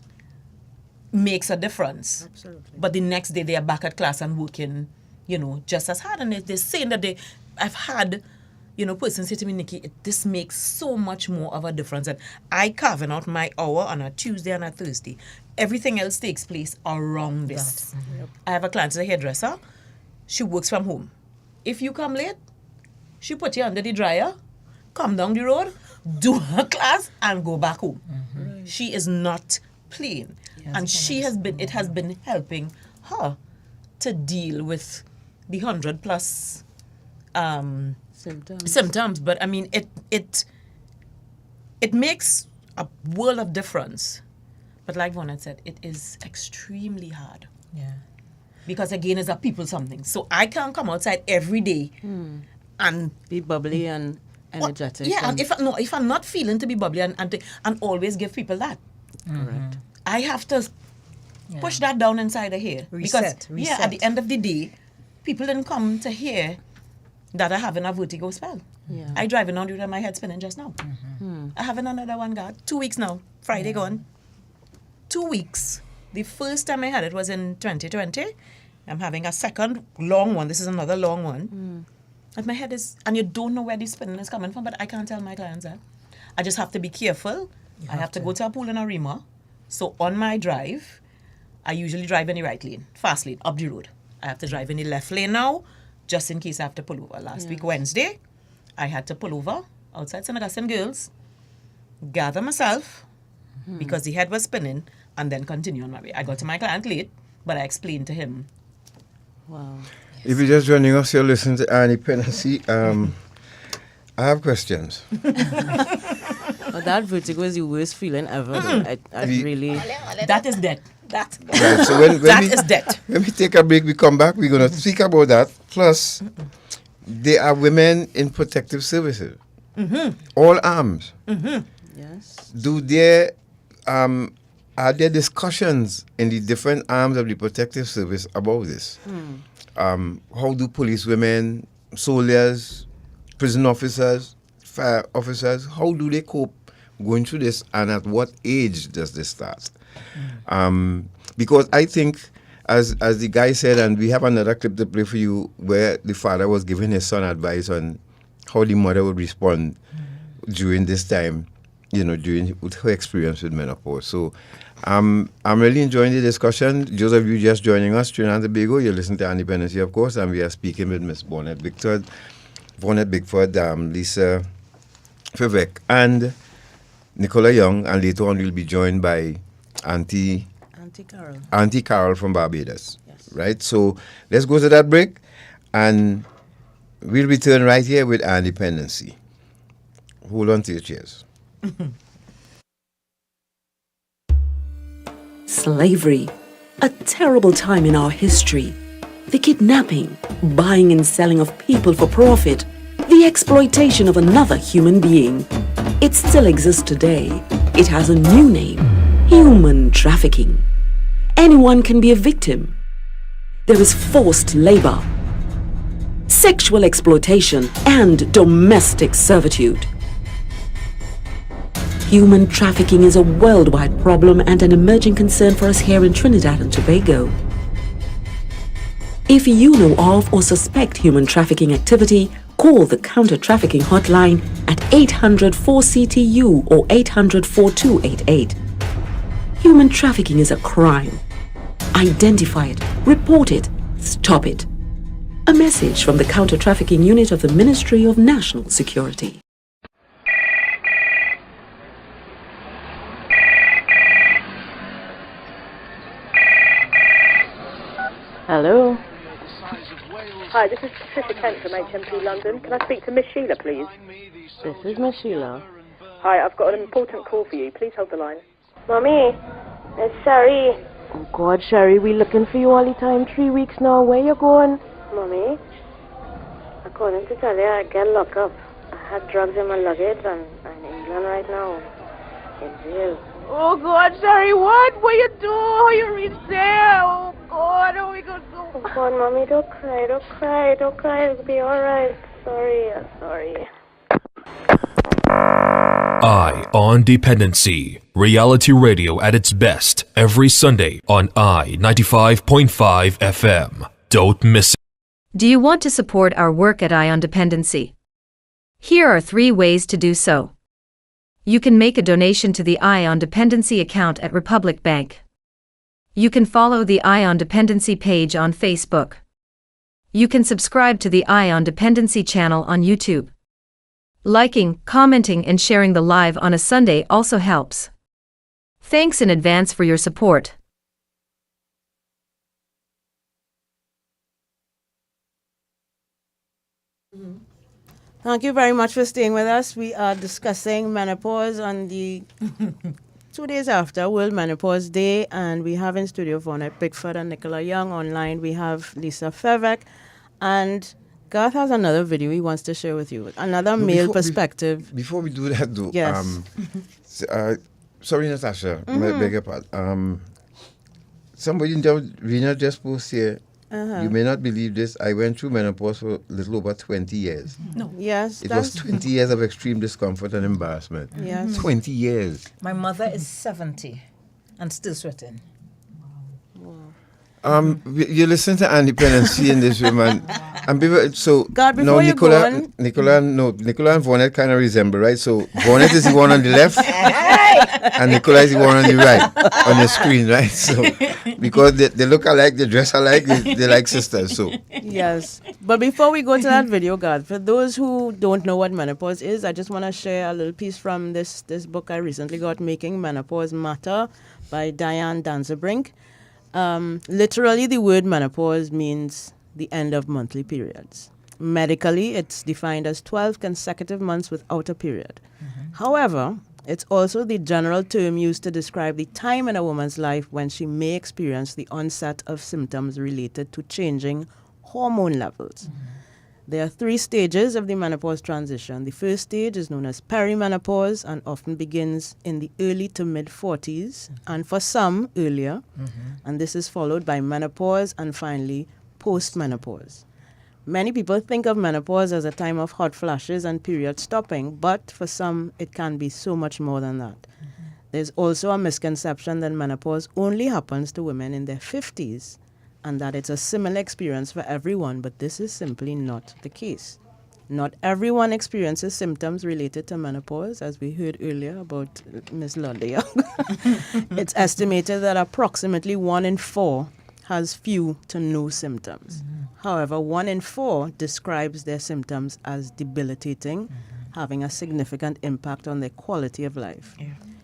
makes a difference. Absolutely. But the next day they are back at class and working, you know, just as hard. And they're saying that I've had, you know, persons say to me, Nikki, this makes so much more of a difference. And I carving out my hour on a Tuesday and a Thursday. Everything else takes place around this. I have a client, a hairdresser. She works from home. If you come late, she put you under the dryer, come down the road, do her class, and go back home. She is not playing. And it has been helping her to deal with the 100 plus symptoms. But I mean, it makes a world of difference. But like Vaughnette said, it is extremely hard. Because again, it's a people something. So I can't come outside every day and be bubbly and energetic. And if I'm not feeling to be bubbly and always give people that. Correct. I have to push that down inside of here. Reset. Because at the end of the day, people didn't come to hear that I having a vertigo spell. I driving on with my head spinning just now. I having another one, God. 2 weeks now. Friday gone. 2 weeks. The first time I had it was in 2020. I'm having a second long one. This is another long one. And my head is, and you don't know where the spinning is coming from, but I can't tell my clients that. I just have to be careful. I have to go to a pool in a Rima. So on my drive, I usually drive in the right lane, fast lane, up the road. I have to drive in the left lane now, just in case I have to pull over. Last week, Wednesday, I had to pull over outside St. Augustine Girls, gather myself, because the head was spinning, and then continue on my way. I got to my client late, but I explained to him. Wow. If you're just joining us, you're listening to Dependency. I have questions. Well, that vertigo is the worst feeling ever. I really... That is dead. Right, so when That is dead. When we take a break, we come back, we're going to speak about that. Plus, there are women in protective services. All arms. Yes. Are there discussions in the different arms of the protective service about this? How do police women, soldiers, prison officers, fire officers, how do they cope going through this, and at what age does this start? Because I think, as the guy said, and we have another clip to play for you, where the father was giving his son advice on how the mother would respond during this time, during with her experience with menopause. So I'm really enjoying the discussion. Those of you just joining us, Trinidad and Tobago, you're listening to Dependency, of course, and we are speaking with Miss Vaughnette Bigford, Lisa Feveck, and Nicola Young, and later on we'll be joined by Auntie Carol from Barbados. Yes. Right? So let's go to that break, and we'll return right here with our Dependency. Hold on to your chairs. Slavery, a terrible time in our history. The kidnapping, buying and selling of people for profit, the exploitation of another human being. It still exists today. It has a new name: human trafficking. Anyone can be a victim. There is forced labor, sexual exploitation, and domestic servitude. Human trafficking is a worldwide problem and an emerging concern for us here in Trinidad and Tobago. If you know of or suspect human trafficking activity, call the Counter-Trafficking Hotline at 800-4CTU or 800-4288. Human trafficking is a crime. Identify it, report it, stop it. A message from the Counter-Trafficking Unit of the Ministry of National Security. Hello. Hi, this is Patricia Kent from HMP London. Can I speak to Miss Sheila, please? This is Miss Sheila. Hi, I've got an important call for you. Please hold the line. Mommy, it's Sherry. Oh God, Sherry, we looking for you all the time. 3 weeks now. Where you going? Mommy, according to Talia, I get locked up. I had drugs in my luggage and I'm in England right now. In jail. Oh God, Sherry, what? What you do? How you reach there? Oh God, how we gonna go? Oh God, Mommy, don't cry, don't cry, don't cry. It'll be alright. Sorry, I'm sorry. Eye on Dependency. Reality radio at its best every Sunday on I 95.5 FM. Don't miss it. Do you want to support our work at Eye on Dependency? Here are 3 ways to do so. You can make a donation to the Eye on Dependency account at Republic Bank. You can follow the Eye on Dependency page on Facebook. You can subscribe to the Eye on Dependency channel on YouTube. Liking, commenting, and sharing the live on a Sunday also helps. Thanks in advance for your support. Thank you very much for staying with us. We are discussing menopause on the 2 days after World Menopause Day, and we have in studio Vaughnette Bigford and Nicola Young. Online we have Lisa Feveck, and Garth has another video he wants to share with you. Another male perspective. Before we do that, though, yes. Sorry, Natasha, I beg your pardon. Somebody in Rena just posted here. You may not believe this. I went through menopause for a little over 20 years. No. Yes. It was 20 years of extreme discomfort and embarrassment. Yes. 20 years. My mother is 70 and still sweating. You listen to Dependency in this room, and people, so God, now Nicola and Vaughnette kind of resemble, right? So Vaughnette is the one on the left, and Nicola is the one on the right on the screen, right? So because they look alike, they dress alike, they're like sisters. So yes, but before we go to that video, God, for those who don't know what menopause is, I just want to share a little piece from this book I recently got, Making Menopause Matter by Diane Danzebrink. Literally, the word menopause means the end of monthly periods. Medically, it's defined as 12 consecutive months without a period. However, it's also the general term used to describe the time in a woman's life when she may experience the onset of symptoms related to changing hormone levels. There are 3 stages of the menopause transition. The first stage is known as perimenopause and often begins in the early to mid-40s, and for some, earlier. And this is followed by menopause and finally postmenopause. Many people think of menopause as a time of hot flashes and period stopping, but for some, it can be so much more than that. There's also a misconception that menopause only happens to women in their 50s, and that it's a similar experience for everyone, but this is simply not the case. Not everyone experiences symptoms related to menopause, as we heard earlier about Ms. Nicola Young. It's estimated that approximately 1 in 4 has few to no symptoms. However, 1 in 4 describes their symptoms as debilitating, having a significant impact on their quality of life.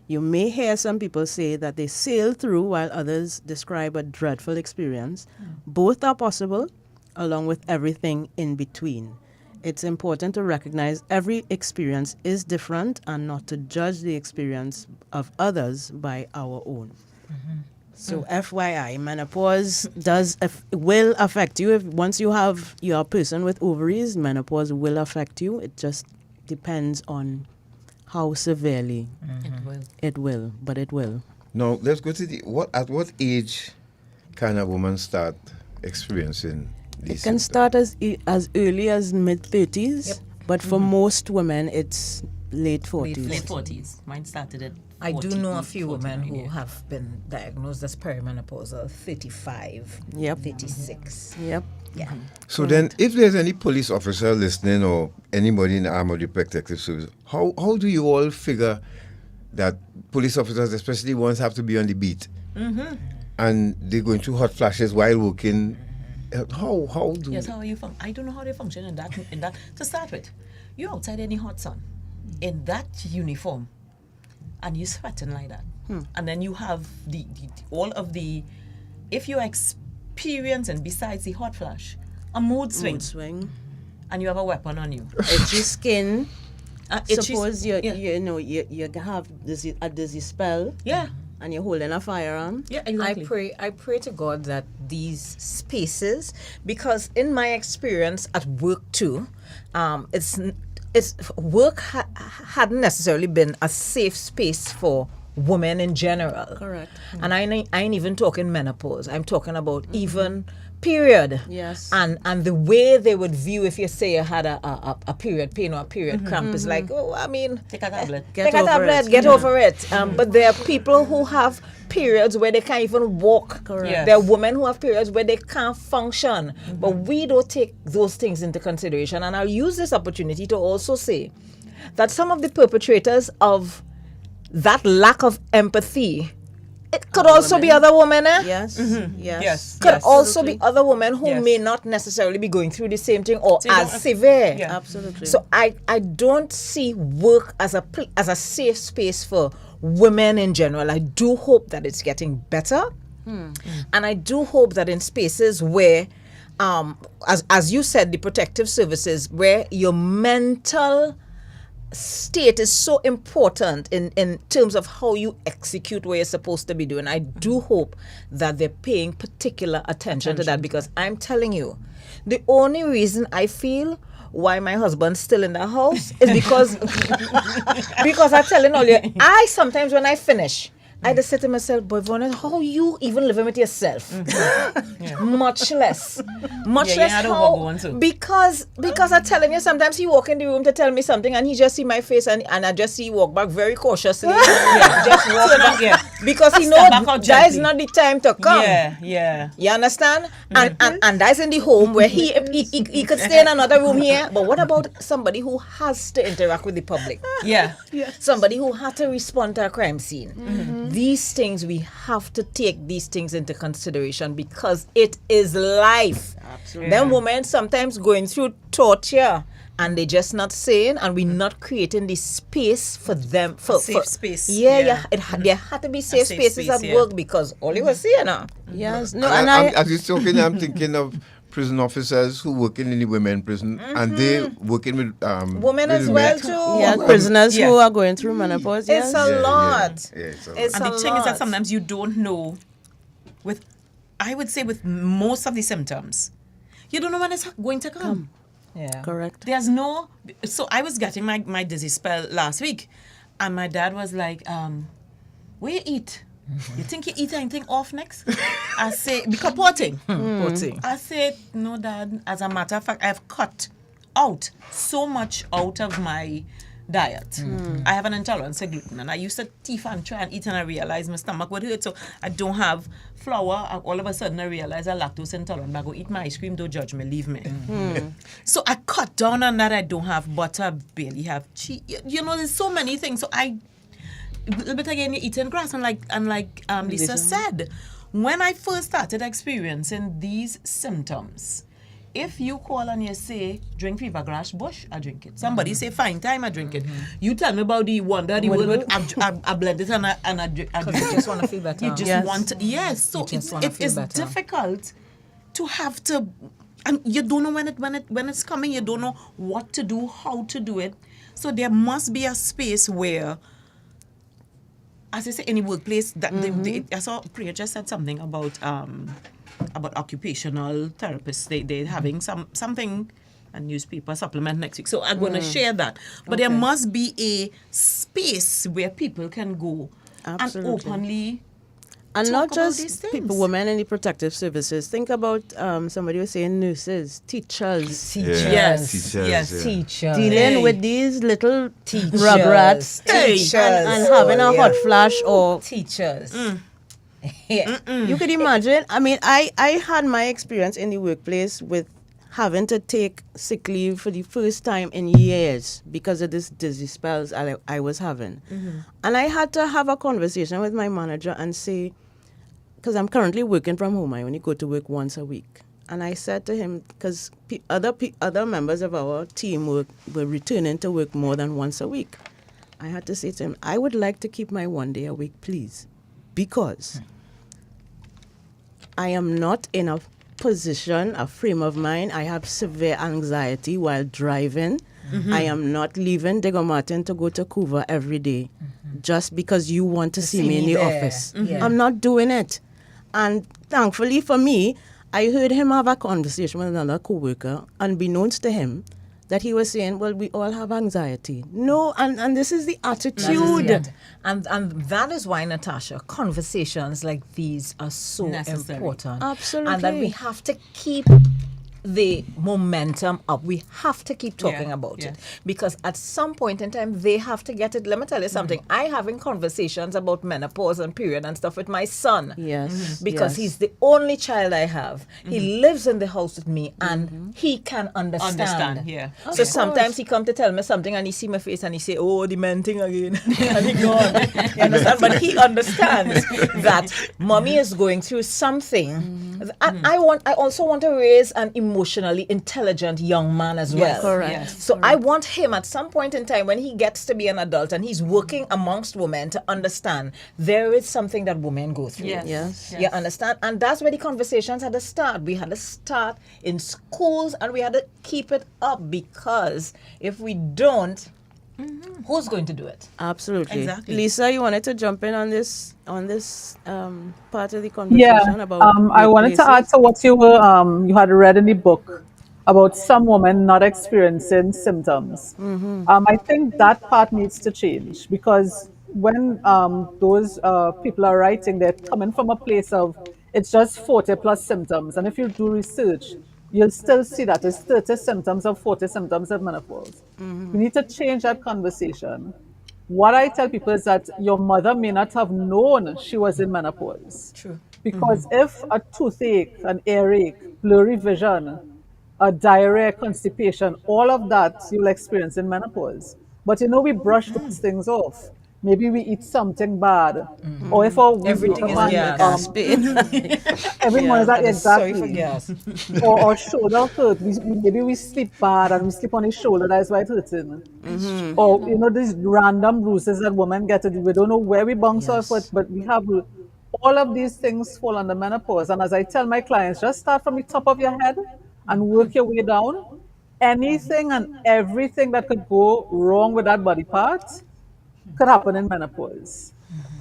You may hear some people say that they sail through while others describe a dreadful experience. Both are possible, along with everything in between. It's important to recognize every experience is different and not to judge the experience of others by our own. So FYI, menopause will affect you. If once you're a person with ovaries, menopause will affect you. It just depends on how severely it will. Now let's go to at what age can a woman start experiencing these? It can start as early as mid-30s, but for most women, it's late 40s. Late 40s. Mine started at 40, I do know a few 49, women who have been diagnosed as perimenopausal, 35, 36. Yep. Yeah. So then, if there's any police officer listening or anybody in the arm of the protective service, how do you all figure that police officers, especially ones, have to be on the beat and they're going through hot flashes while working? How do? Yes, how are you? I don't know how they function in that. To start with, you're outside any hot sun, in that uniform, and you're sweating like that, and then you have all of the, if you experiencing besides the hot flash, a mood swing, and you have a weapon on you, itchy skin. Suppose you have a dizzy spell. Yeah. And you're holding a firearm. Yeah, exactly. I pray to God that these spaces, because in my experience at work too, it's work hadn't necessarily been a safe space for women in general. Correct. And I ain't even talking menopause. I'm talking about even period. Yes. And the way they would view if you say you had a period pain or a period cramp is like, oh, I mean, take a tablet. Get over it. But there are people who have periods where they can't even walk. Correct. Yes. There are women who have periods where they can't function. But we don't take those things into consideration. And I'll use this opportunity to also say that some of the perpetrators of that lack of empathy, it could also be other women, Yes. Yes. Could also be other women who may not necessarily be going through the same thing or as severe. Yeah. Absolutely. So I don't see work as a safe space for women in general. I do hope that it's getting better. And I do hope that in spaces where, as you said, the protective services, where your mental state is so important in terms of how you execute what you're supposed to be doing. I do hope that they're paying particular attention to that, because I'm telling you, the only reason I feel why my husband's still in the house is because I'm telling all you, I sometimes when I finish, I just said to myself, boy, Vaughnette, how you even living with yourself? Much less how, because I'm telling you, sometimes he walk in the room to tell me something and he just see my face and I just see he walk back very cautiously. Just walk back, because he knows that is not the time to come. You understand? And that's in the home where he could stay in another room here. But what about somebody who has to interact with the public? Somebody who had to respond to a crime scene. These things, we have to take these things into consideration because it is life. Absolutely. Them women sometimes going through torture and they just not saying, and we're not creating the space for them. For safe space. There had to be safe spaces at work, because all you were saying now. Yes. No, as you're talking, I'm thinking of prison officers who working in the women prison and they working with women as well too. Yeah, prisoners who are going through menopause. It's a lot. It's a lot. And the thing is that sometimes you don't know I would say with most of the symptoms, you don't know when it's going to come. Yeah. Correct. There's so I was getting my dizzy spell last week and my dad was like, where you eat? You think you eat anything off next? I say, because potting. I said, no, Dad. As a matter of fact, I've cut out so much out of my diet. I have an intolerance to gluten, and I used to teeth and try and eat, and I realized my stomach would hurt, so I don't have flour. And all of a sudden, I realized I'm lactose intolerant. I go eat my ice cream, don't judge me, leave me. So I cut down on that. I don't have butter, barely have cheese. You know, there's so many things. So a little bit again, you're eating grass, and like Lisa said, when I first started experiencing these symptoms, if you call and you say, drink fever grass bush, I drink it. Somebody say, fine time, I drink it. You tell me about the wonder, the world, I blend it and I drink it. You just want to feel better. You just want to, yes. So it's difficult to have to, and you don't know when it's coming, you don't know what to do, how to do it. So there must be a space where, as I say, any workplace, that I saw Priya just said something about occupational therapists. They're having something, a newspaper supplement next week. So I'm going to share that. But there must be a space where people can go and openly and talk not about just these things. people, women in the protective services. Think about somebody was saying nurses, teachers. Yes. Teachers. Dealing with these little rugrats and having a hot flash or teachers. You could imagine. I mean, I had my experience in the workplace with having to take sick leave for the first time in years because of this dizzy spells I was having. And I had to have a conversation with my manager and say, because I'm currently working from home, I only go to work once a week. And I said to him, because other members of our team were returning to work more than once a week. I had to say to him, I would like to keep my 1 day a week, please. Because I am not in a position, a frame of mind. I have severe anxiety while driving. I am not leaving Digger Martin to go to Cuba every day just because you want to see me in the office. I'm not doing it. And thankfully for me, I heard him have a conversation with another co-worker, unbeknownst to him, that he was saying, well, we all have anxiety. No, and this is the attitude. And that is why, Natasha, conversations like these are so important. Absolutely. And that we have to keep the momentum up. We have to keep talking about it. Because at some point in time, they have to get it. Let me tell you something. I having conversations about menopause and period and stuff with my son. Because he's the only child I have. He lives in the house with me and he can understand. So sometimes he come to tell me something and he see my face and he say, oh, the men thing again. And he gone. You understand? But he understands that mommy is going through something. And I also want to raise an emotionally intelligent young man as well. So I want him at some point in time when he gets to be an adult and he's working amongst women to understand there is something that women go through. You understand? And that's where the conversations had to start. We had to start in schools and we had to keep it up, because if we don't, who's going to do it? Absolutely. Exactly. Lisa, you wanted to jump in on this part of the conversation about I wanted to add to what you had read in the book about some women not experiencing symptoms. I think that part needs to change, because when those people are writing, they're coming from a place of it's just 40 plus symptoms, and if you do research, you'll still see that it's 30 symptoms or 40 symptoms of menopause. We need to change that conversation. What I tell people is that your mother may not have known she was in menopause. Because if a toothache, an earache, blurry vision, a diarrhea, constipation, all of that you'll experience in menopause. But we brush those things off. Maybe we eat something bad, or if everything is gas. Every morning is that exactly. Or shoulder hurt. Maybe we sleep bad and we sleep on his shoulder. That's why it's hurting. Or these random bruises that women get. We don't know where we bounce off it, but we have all of these things fall under menopause. And as I tell my clients, just start from the top of your head and work your way down. Anything and everything that could go wrong with that body part could happen in menopause.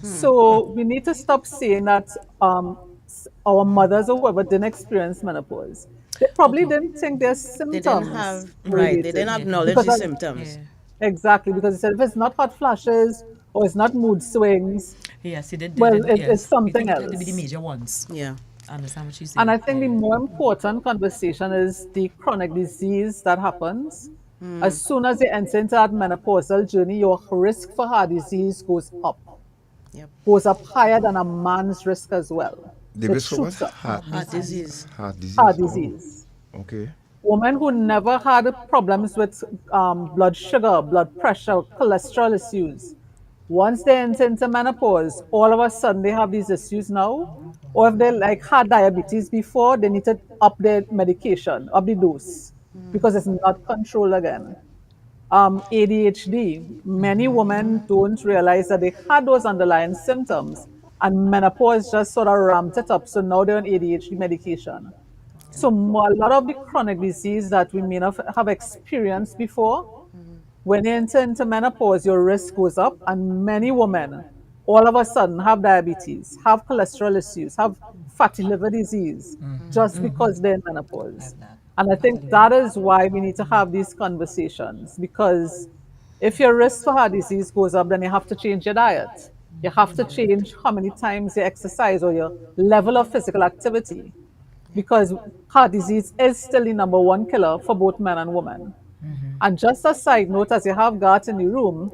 So we need to stop saying that our mothers or whoever didn't experience menopause. They probably didn't think their symptoms. They didn't acknowledge the symptoms. Exactly, because they said if it's not hot flashes or it's not mood swings, it's something else. It be the major ones. I understand what you say. And I think the more important conversation is the chronic disease that happens. As soon as they enter into that menopausal journey, your risk for heart disease goes up. Goes up higher than a man's risk as well. The It risk for what? shoots up. Heart disease. Heart disease. Heart disease. Oh, okay. Women who never had problems with blood sugar, blood pressure, cholesterol issues, once they enter into menopause, all of a sudden they have these issues now. Or if they like had diabetes before, they need to up their medication, up the dose, because it's not controlled again. ADHD, many women don't realize that they had those underlying symptoms, and menopause just sort of ramped it up. So now they're on ADHD medication. So a lot of the chronic disease that we may not have experienced before, when you enter into menopause, your risk goes up, and many women all of a sudden have diabetes, have cholesterol issues, have fatty liver disease, just because they're in menopause. And I think that is why we need to have these conversations, because if your risk for heart disease goes up, then you have to change your diet. You have to change how many times you exercise or your level of physical activity, because heart disease is still the #1 killer for both men and women. And just a side note, as you have got in the room,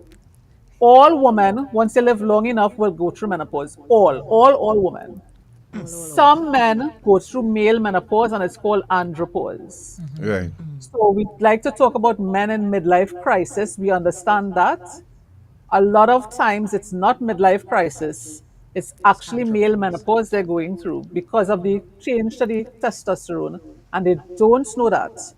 all women, once they live long enough, will go through menopause. All women. Some men go through male menopause, and it's called andropause. Right. So we'd like to talk about men in midlife crisis. We understand that. A lot of times it's not midlife crisis. It's actually male menopause they're going through because of the change to the testosterone, and they don't know that.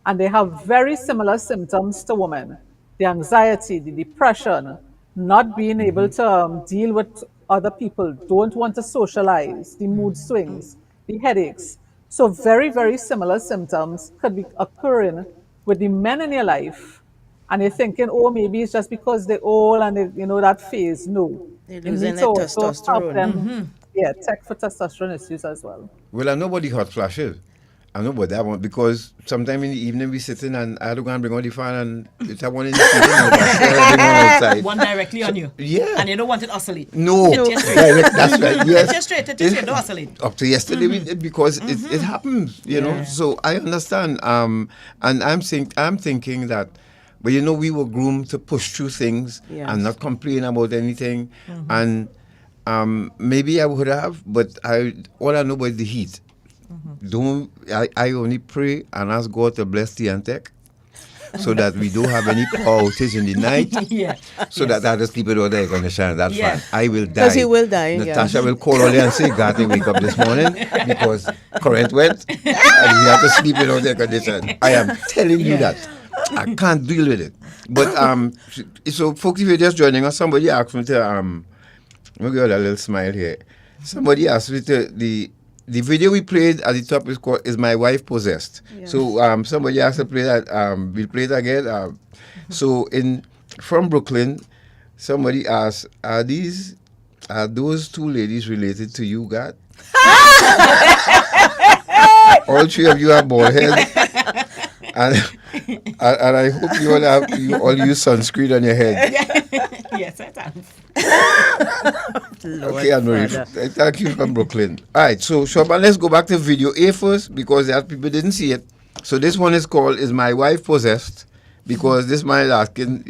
And they have very similar symptoms to women. The anxiety, the depression, not being able to deal with other people, don't want to socialize, the mood swings, the headaches. So very, very similar symptoms could be occurring with the men in your life. And you're thinking, oh, maybe it's just because they're old and they, that phase. No. They're You losing need their to also help testosterone. them, check for testosterone issues as well. Well, I know about the hot flashes. I know about that one because sometime in the evening we sitting and I don't go and bring on the fan and it's that one in the evening outside. One directly on you. Yeah. And you don't want it oscillate. No. Direct, that's right. Yes. It's just straight, don't oscillate. Up to yesterday we did because it happens, you know. So I understand. And I'm thinking that, but we were groomed to push through things and not complain about anything. And maybe I would have, but all I know about the heat. I only pray and ask God to bless the Antec so that we don't have any power outage in the night. So that I just keep it all there condition. That's fine. I will die. Because he will die. Natasha will call early and say, God, I wake up this morning because current went and we have to sleep in all their condition. I am telling you that. I can't deal with it. But so folks, if you're just joining us, somebody asked me to let me give a little smile here. Somebody asked me to the video we played at the top is My Wife Possessed. So somebody asked to play that. We'll play it again. So from Brooklyn, somebody asked, are those two ladies related to you, God? All three of you have bald heads. And I hope you all use sunscreen on your head. Yes, I have. Okay, Anne-Marie, thank you from Brooklyn. All right, so Shoban, let's go back to video A first because that people didn't see it. So this one is called Is My Wife Possessed? Because this man is asking,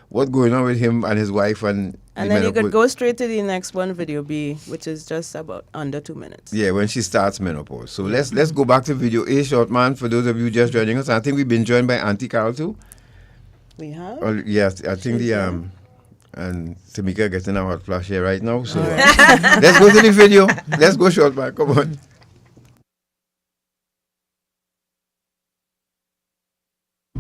what's going on with him and his wife. And then you could go straight to the next one, video B, which is just about under 2 minutes. Yeah, when she starts menopause. So let's go back to video A, short man, for those of you just joining us. I think we've been joined by Auntie Carol too. We have? Yes, I think and Tamika getting a hot flash here right now. So let's go to the video. Let's go short man. Come on.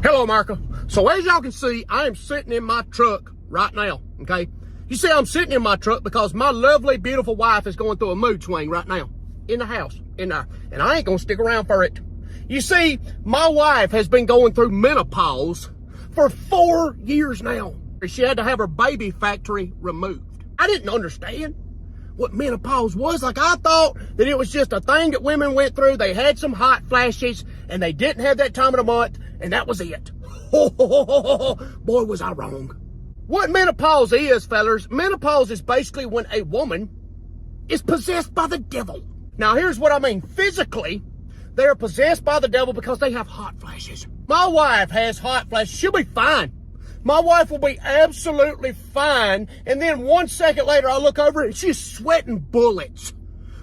Hello, America. So as y'all can see, I am sitting in my truck right now, okay? You see I'm sitting in my truck because my lovely, beautiful wife is going through a mood swing right now in the house, in there. And I ain't gonna stick around for it. You see, my wife has been going through menopause for 4 years now. She had to have her baby factory removed. I didn't understand what menopause was. Like, I thought that it was just a thing that women went through. They had some hot flashes and they didn't have that time of the month, and that was it. Boy, was I wrong. What menopause is, fellas, menopause is basically when a woman is possessed by the devil. Now, here's what I mean. Physically, They are possessed by the devil because they have hot flashes. My wife has hot flashes. She'll be fine. My wife will be absolutely fine. And then 1 second later, I look over and she's sweating bullets.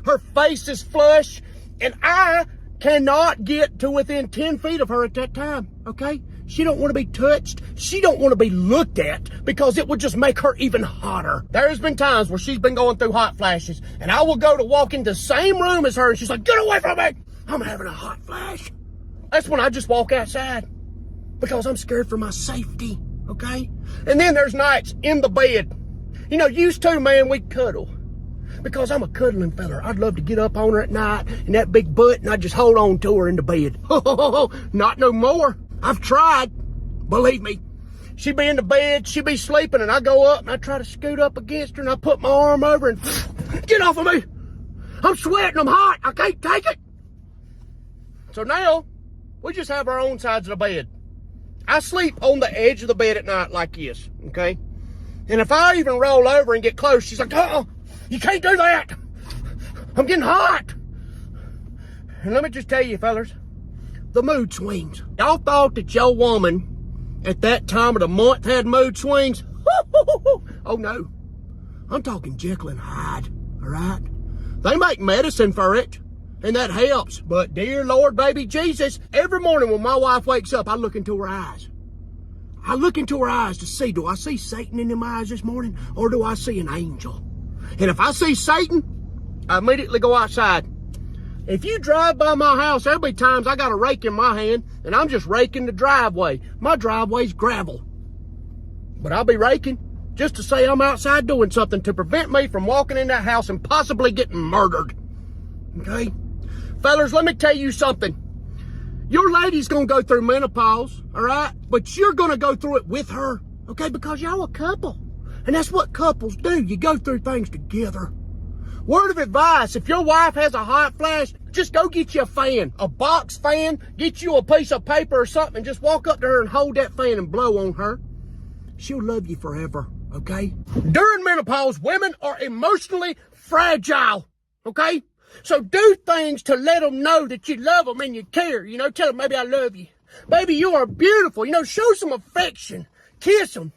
Her face is flush, and I cannot get to within 10 feet of her at that time, okay? She don't want to be touched. She don't want to be looked at because it would just make her even hotter. There's been times where she's been going through hot flashes, and I will go to walk into the same room as her, and she's like, get away from me! I'm having a hot flash. That's when I just walk outside because I'm scared for my safety, okay? And then there's nights in the bed. You know, used to, man, we'd cuddle. Because I'm a cuddling fella. I'd love to get up on her at night in that big butt and I'd just hold on to her in the bed. Not no more. I've tried. Believe me. She'd be in the bed, she'd be sleeping, and I go up and I try to scoot up against her and I put my arm over and get off of me. I'm sweating, I'm hot, I can't take it. So now, we just have our own sides of the bed. I sleep on the edge of the bed at night like this, okay? And if I even roll over and get close, she's like, you can't do that. I'm getting hot. And let me just tell you, fellas, the mood swings. Y'all thought that your woman at that time of the month had mood swings? Oh no. I'm talking Jekyll and Hyde, all right? They make medicine for it, and that helps. But dear Lord, baby Jesus, every morning when my wife wakes up, I look into her eyes. I look into her eyes to see, do I see Satan in them eyes this morning, or do I see an angel? And if I see Satan, I immediately go outside. If you drive by my house, there'll be times I got a rake in my hand, and I'm just raking the driveway. My driveway's gravel. But I'll be raking just to say I'm outside doing something to prevent me from walking in that house and possibly getting murdered. Okay? Fellas, let me tell you something. Your lady's gonna go through menopause, all right? But you're gonna go through it with her, okay? Because y'all a couple. And that's what couples do. You go through things together. Word of advice, if your wife has a hot flash, just go get you a fan, a box fan, get you a piece of paper or something, and just walk up to her and hold that fan and blow on her. She'll love you forever, okay? During menopause, women are emotionally fragile, okay? So do things to let them know that you love them and you care. You know, tell them, maybe I love you. Baby, you are beautiful. You know, show some affection. Kiss them.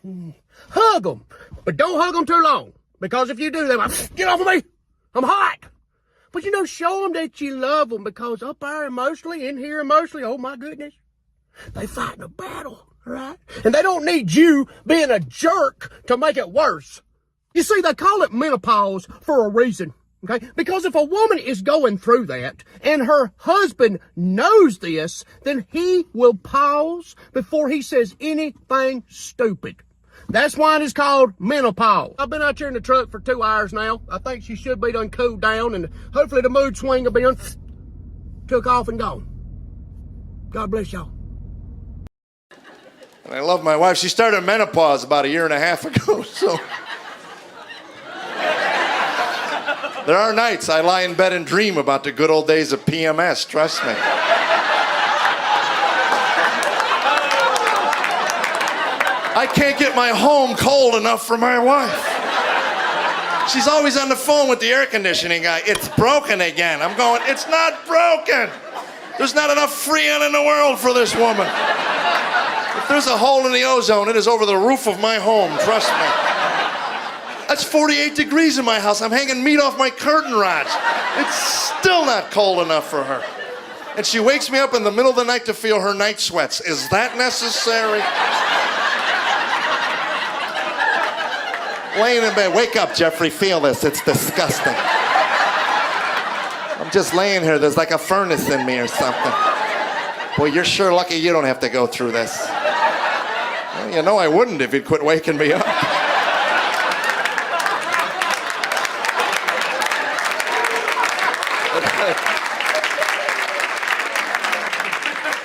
Hug them. But don't hug them too long. Because if you do, they're like, get off of me. I'm hot. But, you know, show them that you love them. Because up there emotionally, in here emotionally, oh my goodness, they fighting a battle, right? And they don't need you being a jerk to make it worse. You see, they call it menopause for a reason. Okay? Because if a woman is going through that and her husband knows this, then he will pause before he says anything stupid. That's why it is called menopause. I've been out here in the truck for 2 hours now. I think she should be done cooled down, and hopefully the mood swing will be done took off and gone. God bless y'all. And I love my wife. She started menopause about 1.5 years ago, so... There are nights I lie in bed and dream about the good old days of PMS, trust me. I can't get my home cold enough for my wife. She's always on the phone with the air conditioning guy. It's broken again. I'm going, it's not broken. There's not enough Freon in the world for this woman. If there's a hole in the ozone, it is over the roof of my home, trust me. That's 48 degrees in my house. I'm hanging meat off my curtain rods. It's still not cold enough for her. And she wakes me up in the middle of the night to feel her night sweats. Is that necessary? Laying in bed, wake up, Jeffrey, feel this. It's disgusting. I'm just laying here. There's like a furnace in me or something. Boy, you're sure lucky you don't have to go through this. Well, you know I wouldn't if you'd quit waking me up.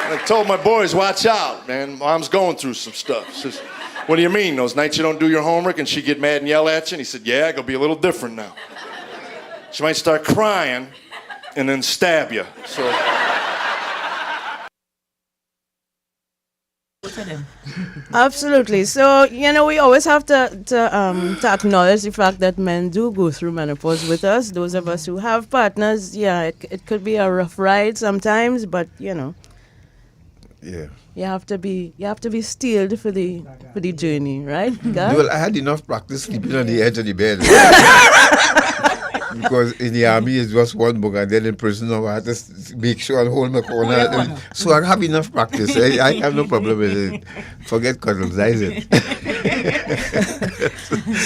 I told my boys, watch out, man. Mom's going through some stuff. She says, what do you mean? Those nights you don't do your homework and she get mad and yell at you? And he said, yeah, it'll be a little different now. She might start crying and then stab you. So for them. Absolutely. So, we always have to acknowledge the fact that men do go through menopause with us. Those of us who have partners, it could be a rough ride sometimes, but Yeah. you have to be steeled for the journey, right, Gus? Well, I had enough practice sleeping on the edge of the bed. Because in the army it's just one book, and then in prison I had to make sure and hold my corner. So I have enough practice. I have no problem with it. Forget cuddles, that is it.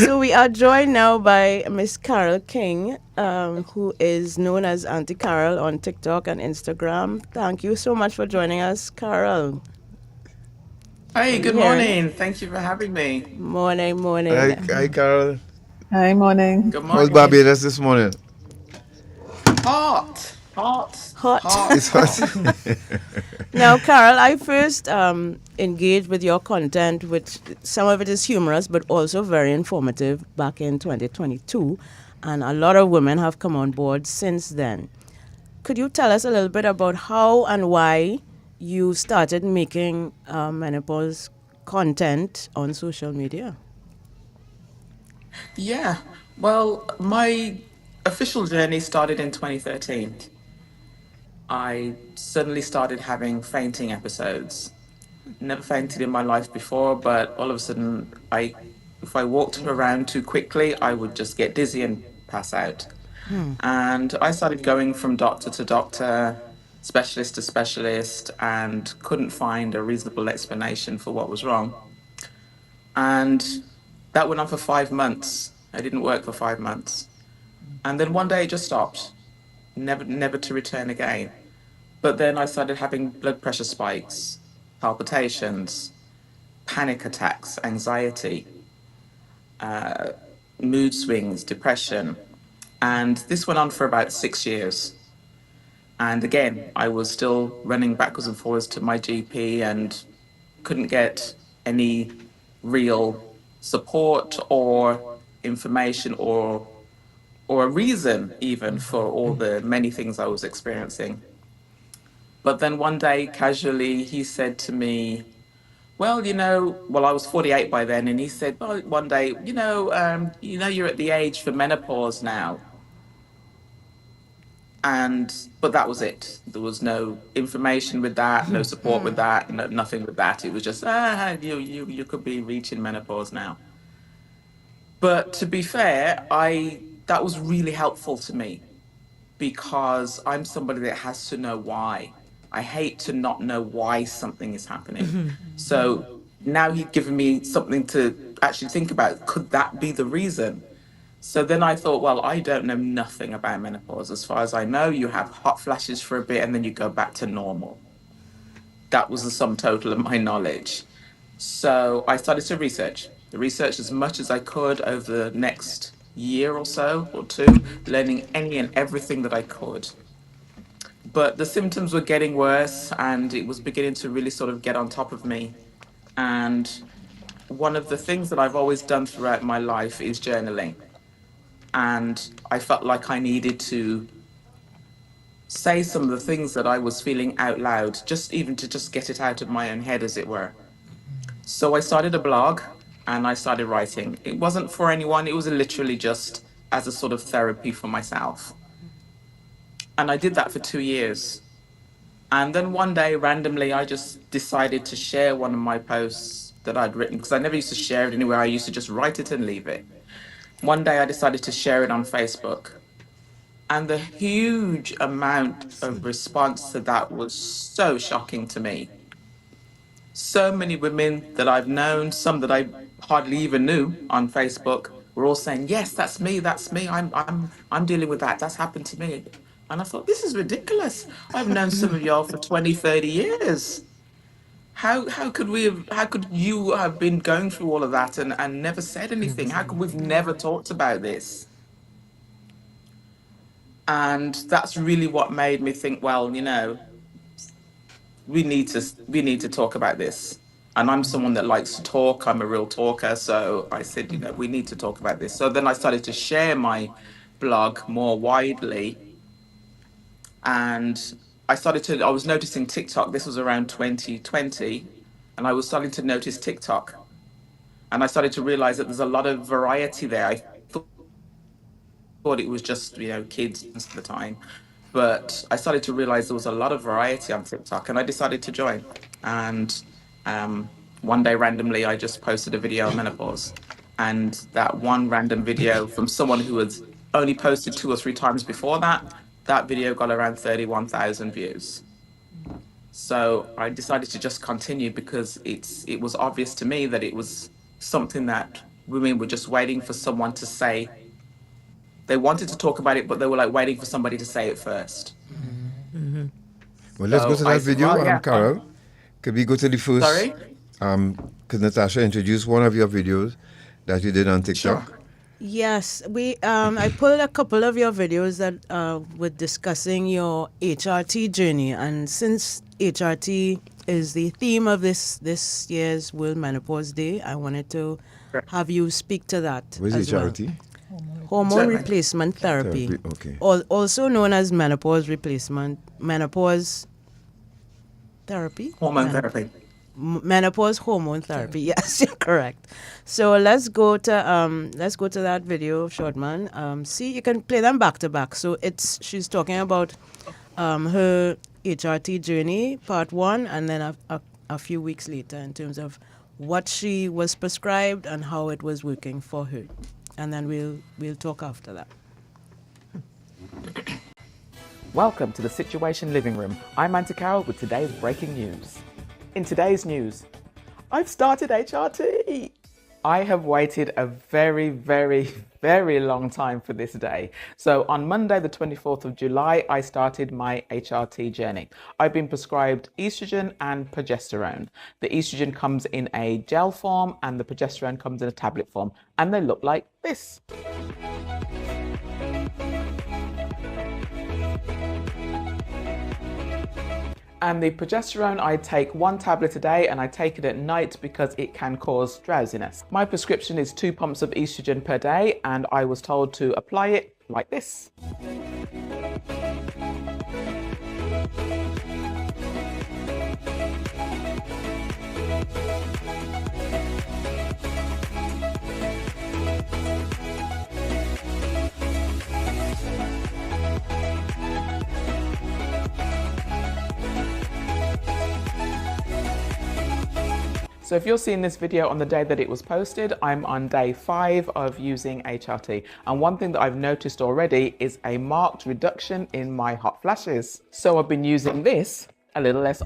So we are joined now by Miss Carol King, who is known as Auntie Carol on TikTok and Instagram. Thank you so much for joining us, Carol. Hey, good morning. Thank you for having me. Morning. Hi, Carol. Hi, morning. Good How's morning. Barbados this morning? Hot. It's hot. Now, Carol, I first engaged with your content, which some of it is humorous, but also very informative, back in 2022. And a lot of women have come on board since then. Could you tell us a little bit about how and why you started making menopause content on social media? Yeah. Well, my official journey started in 2013. I suddenly started having fainting episodes. Never fainted in my life before, but all of a sudden, if I walked around too quickly, I would just get dizzy and pass out. And I started going from doctor to doctor, specialist to specialist, and couldn't find a reasonable explanation for what was wrong. And that went on for 5 months. I didn't work for 5 months. And then one day it just stopped, never to return again. But then I started having blood pressure spikes, palpitations, panic attacks, anxiety, mood swings, depression. And this went on for about 6 years. And again, I was still running backwards and forwards to my GP and couldn't get any real support or information or a reason even for all the many things I was experiencing. But then one day, casually, he said to me, well, I was 48 by then, and he said, well, one day, you're at the age for menopause now. But that was it. There was no information with that, no support with that, nothing with that. It was just, you could be reaching menopause now. But to be fair, that was really helpful to me because I'm somebody that has to know why. I hate to not know why something is happening. So now he'd given me something to actually think about. Could that be the reason? So then I thought, well, I don't know nothing about menopause. As far as I know, you have hot flashes for a bit and then you go back to normal. That was the sum total of my knowledge. So I started to research as much as I could over the next year or so or two, learning any and everything that I could. But the symptoms were getting worse and it was beginning to really sort of get on top of me. And one of the things that I've always done throughout my life is journaling. And I felt like I needed to say some of the things that I was feeling out loud, just get it out of my own head, as it were. So I started a blog and I started writing. It wasn't for anyone. It was literally just as a sort of therapy for myself. And I did that for 2 years. And then one day, randomly, I just decided to share one of my posts that I'd written, because I never used to share it anywhere. I used to just write it and leave it. One day I decided to share it on Facebook. And the huge amount of response to that was so shocking to me. So many women that I've known, some that I hardly even knew on Facebook, were all saying, yes, that's me. I'm dealing with that. That's happened to me. And I thought, this is ridiculous. I've known some of y'all for 20, 30 years. How could you have been going through all of that and never said anything? How could we've never talked about this? And that's really what made me think, well, we need to talk about this. And I'm someone that likes to talk. I'm a real talker. So I said, we need to talk about this. So then I started to share my blog more widely. And I was noticing TikTok, this was around 2020, and and I was starting to notice TikTok. And I started to realize that there's a lot of variety there. I thought it was just, kids most of the time. But I started to realize there was a lot of variety on TikTok, and I decided to join. And one day, randomly, I just posted a video on menopause. And that one random video from someone who had only posted 2 or 3 times before that video got around 31,000 views. So I decided to just continue because it was obvious to me that it was something that women were just waiting for someone to say. They wanted to talk about it, but they were like waiting for somebody to say it first. Mm-hmm. Well, let's go to that video, Carol. Could we go to the first? Sorry? Because Natasha introduced one of your videos that you did on TikTok. Sure. Yes, I pulled a couple of your videos that were discussing your HRT journey, and since HRT is the theme of this year's World Menopause Day, I wanted to have you speak to that. What is HRT? Well. Hormone replacement therapy. Okay. Also known as menopause therapy. Hormone therapy. Menopause hormone therapy. Yes, you're correct. So let's go to that video, Shortman. See, you can play them back to back. So she's talking about her HRT journey, part 1, and then a few weeks later in terms of what she was prescribed and how it was working for her. And then we'll talk after that. Welcome to the Situation Living Room. I'm Auntie Carol with today's breaking news. In today's news, I've started HRT. I have waited a very, very, very long time for this day. So on Monday, the 24th of July, I started my HRT journey. I've been prescribed estrogen and progesterone. The estrogen comes in a gel form and the progesterone comes in a tablet form, and they look like this. And the progesterone, I take 1 tablet a day, and I take it at night because it can cause drowsiness. My prescription is 2 pumps of estrogen per day, and I was told to apply it like this. So if you're seeing this video on the day that it was posted, I'm on day 5 of using HRT. And one thing that I've noticed already is a marked reduction in my hot flashes. So I've been using this a little less.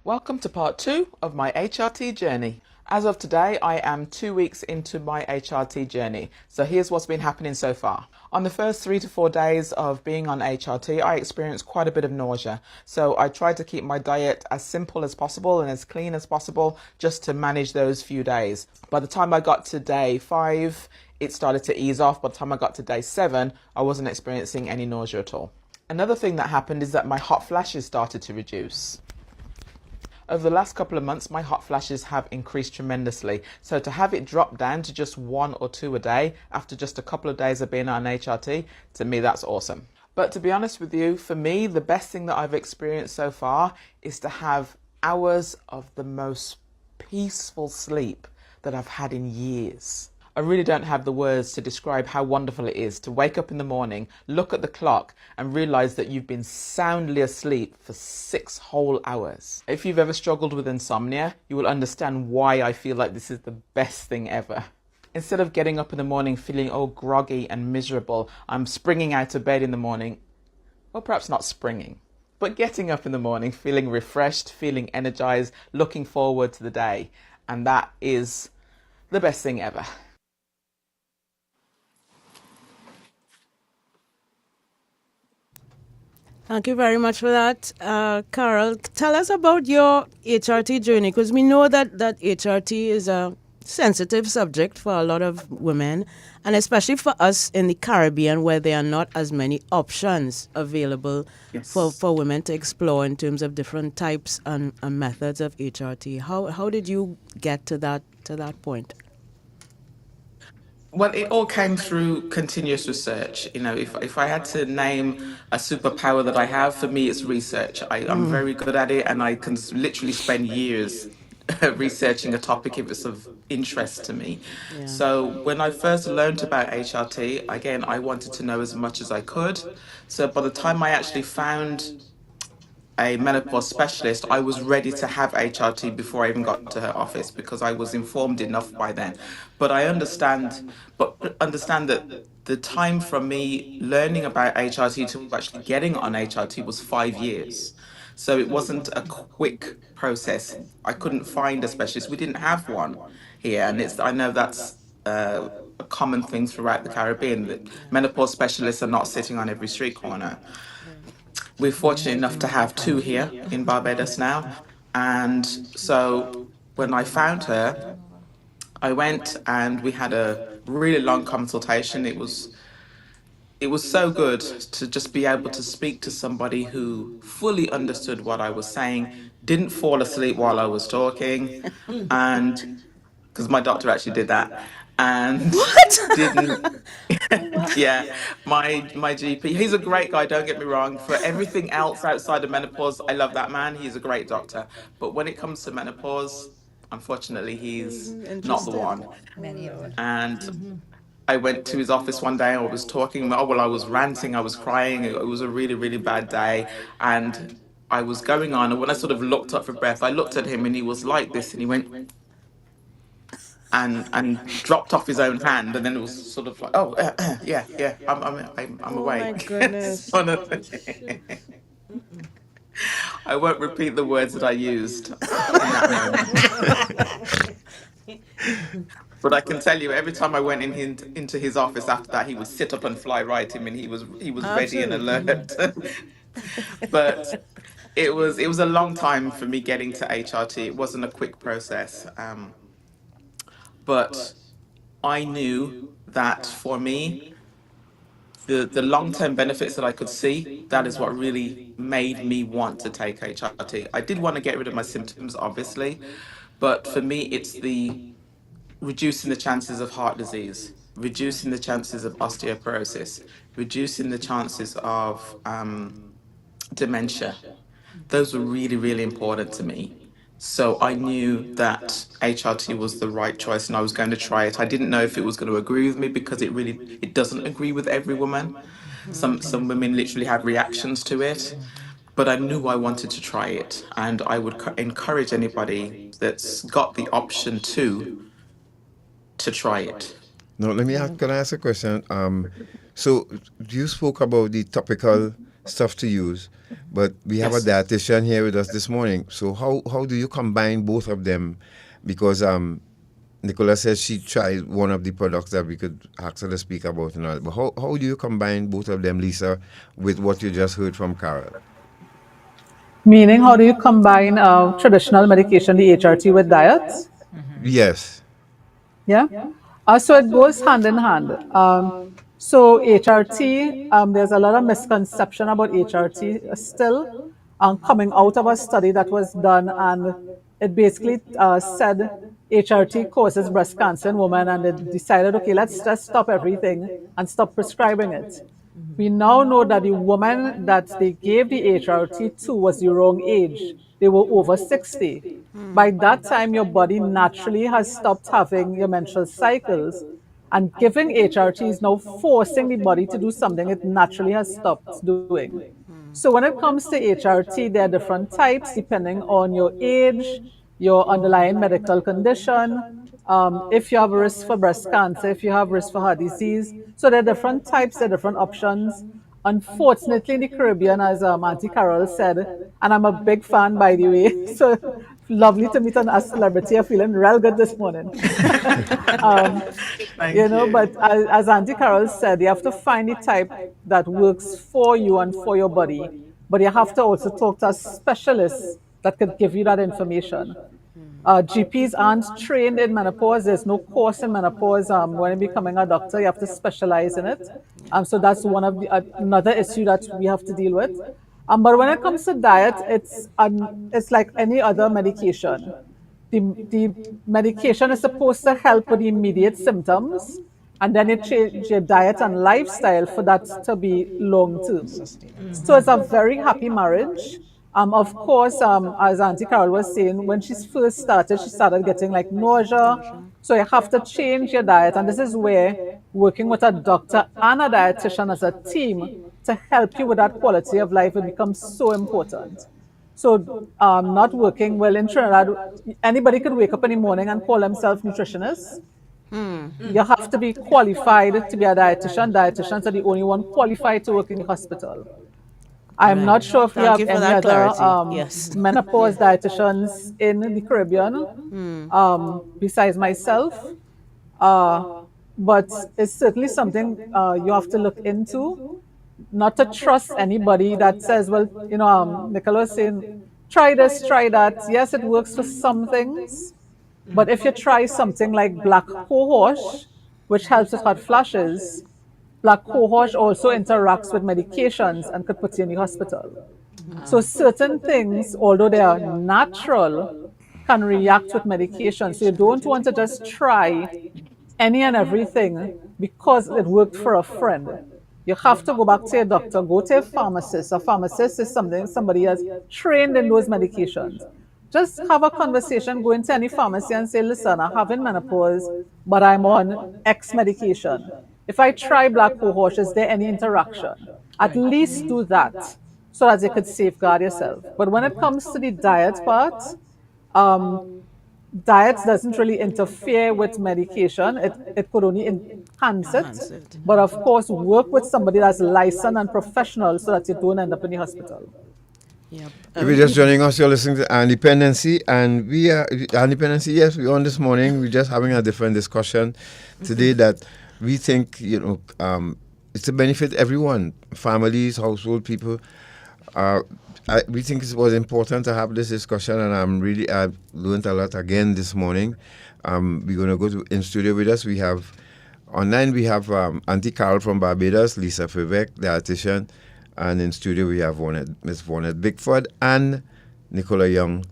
Welcome to part 2 of my HRT journey. As of today, I am 2 weeks into my HRT journey. So here's what's been happening so far. On the first 3 to 4 days of being on HRT, I experienced quite a bit of nausea. So I tried to keep my diet as simple as possible and as clean as possible just to manage those few days. By the time I got to day 5, it started to ease off. By the time I got to day 7, I wasn't experiencing any nausea at all. Another thing that happened is that my hot flashes started to reduce. Over the last couple of months, my hot flashes have increased tremendously. So to have it drop down to just 1 or 2 a day after just a couple of days of being on HRT, to me, that's awesome. But to be honest with you, for me, the best thing that I've experienced so far is to have hours of the most peaceful sleep that I've had in years. I really don't have the words to describe how wonderful it is to wake up in the morning, look at the clock and realise that you've been soundly asleep for 6 whole hours. If you've ever struggled with insomnia, you will understand why I feel like this is the best thing ever. Instead of getting up in the morning feeling all groggy and miserable, I'm springing out of bed in the morning. Well, perhaps not springing, but getting up in the morning feeling refreshed, feeling energised, looking forward to the day. And that is the best thing ever. Thank you very much for that. Carol, tell us about your HRT journey, because we know that HRT is a sensitive subject for a lot of women, and especially for us in the Caribbean, where there are not as many options available for women to explore in terms of different types and methods of HRT. How did you get to that point? Well, it all came through continuous research. You know, if I had to name a superpower that I have, for me, it's research. I'm very good at it, and I can literally spend years researching a topic if it's of interest to me. So when I first learned about HRT, again, I wanted to know as much as I could. So by the time I actually found a menopause specialist, I was ready to have HRT before I even got to her office because I was informed enough by then. But I understand that the time from me learning about HRT to actually getting on HRT was 5 years. So it wasn't a quick process. I couldn't find a specialist. We didn't have one here, and I know that's a common thing throughout the Caribbean that menopause specialists are not sitting on every street corner. We're fortunate enough to have two here in Barbados now. And so when I found her, I went and we had a really long consultation. It was so good to just be able to speak to somebody who fully understood what I was saying, didn't fall asleep while I was talking, and because my doctor actually did that, and didn't. Yeah, my GP. He's a great guy. Don't get me wrong. For everything else outside of menopause, I love that man. He's a great doctor. But when it comes to menopause, unfortunately, he's not the one. And I went to his office one day. I was talking. Oh well, I was ranting. I was crying. It was a really, really bad day, and I was going on. And when I sort of looked up for breath, I looked at him, and he was like this, and he went. And dropped off his own hand, and then it was sort of like, oh, yeah, I'm awake. My goodness. I won't repeat the words that I used in that moment. But I can tell you, every time I went into his office after that, he would sit up and fly right in, and he was ready and alert. But it was a long time for me getting to HRT. It wasn't a quick process. But I knew that for me, the long-term benefits that I could see, that is what really made me want to take HRT. I did want to get rid of my symptoms, obviously, but for me, it's the reducing the chances of heart disease, reducing the chances of osteoporosis, reducing the chances of dementia. Those were really, really important to me. So I knew that HRT was the right choice and I was going to try it. I didn't know if it was going to agree with me because it doesn't agree with every woman. Some women literally have reactions to it, but I knew I wanted to try it, and I would encourage anybody that's got the option to try it. Now, can I ask a question? So you spoke about the topical stuff to use, but we have a dietitian here with us this morning. So how do you combine both of them? Because Nicola says she tried one of the products that we could ask her to speak about and all. But how do you combine both of them, Lisa, with what you just heard from Carol? Meaning, how do you combine traditional medication, the HRT, with diet? Yes. Yeah? So it goes hand in hand. So HRT, there's a lot of misconception about HRT still coming out of a study that was done, and it basically said HRT causes breast cancer in women, and they decided, okay, let's just stop everything and stop prescribing it. We now know that the woman that they gave the HRT to was the wrong age. They were over 60. By that time, your body naturally has stopped having your menstrual cycles, and giving HRT is now forcing the body to do something it naturally has stopped doing. So when it comes to HRT, there are different types depending on your age, your underlying medical condition, if you have a risk for breast cancer, if you have risk for heart disease. So there are different types, there are different options. Unfortunately, in the Caribbean, as Auntie Carol said, and I'm a big fan, by the way, so lovely to meet a celebrity. I'm feeling real good this morning. But as Auntie Carol said, you have to find the type that works for you and for your body. But you have to also talk to a specialist that could give you that information. GPs aren't trained in menopause. There's no course in menopause. When you're becoming a doctor, you have to specialize in it. So that's one of another issue that we have to deal with. But when it comes to diet, it's like any other medication. The medication is supposed to help with the immediate symptoms, and then you change your diet and lifestyle for that to be long term. So it's a very happy marriage. Of course, as Auntie Carol was saying, when she first started, she started getting like nausea. So you have to change your diet. And this is where working with a doctor and a dietitian as a team to help you with that quality of life, it becomes so important. So not working well in Trinidad, anybody could wake up in the morning and call themselves nutritionists. You have to be qualified to be a dietitian. Dietitians are the only one qualified to work in the hospital. I'm not sure if we have any other menopause dietitians in the Caribbean besides myself. But it's certainly something you have to look into. Not to trust anybody that says, well, Nicola was saying, try this, try that. Yes, it works for some things. But if you try something like black cohosh, which helps with hot flashes, black cohosh also interacts with medications and could put you in the hospital. So certain things, although they are natural, can react with medication. So you don't want to just try any and everything because it worked for a friend. You have to go back to your doctor, go to a pharmacist. A pharmacist is somebody has trained in those medications. Just have a conversation, go into any pharmacy and say, listen, I'm having menopause, but I'm on X medication. If I try black cohosh, is there any interaction? At least do that so that you could safeguard yourself. But when it comes to the diet part, diet doesn't really interfere with medication. It could only enhance it. But of course, work with somebody that's licensed and professional so that you don't end up in the hospital. Yep. If you're just joining us, you're listening to Dependency, and we are Dependency. Yes, we're on this morning. We're just having a different discussion today that we think it's to benefit everyone, families, household people. We think it was important to have this discussion, and I've learned a lot again this morning. We're going to go in studio with us. We have online. We have Auntie Carol from Barbados, Lisa Feveck, dietitian. And in studio, we have Miss Vaughnette Bigford and Nicola Young,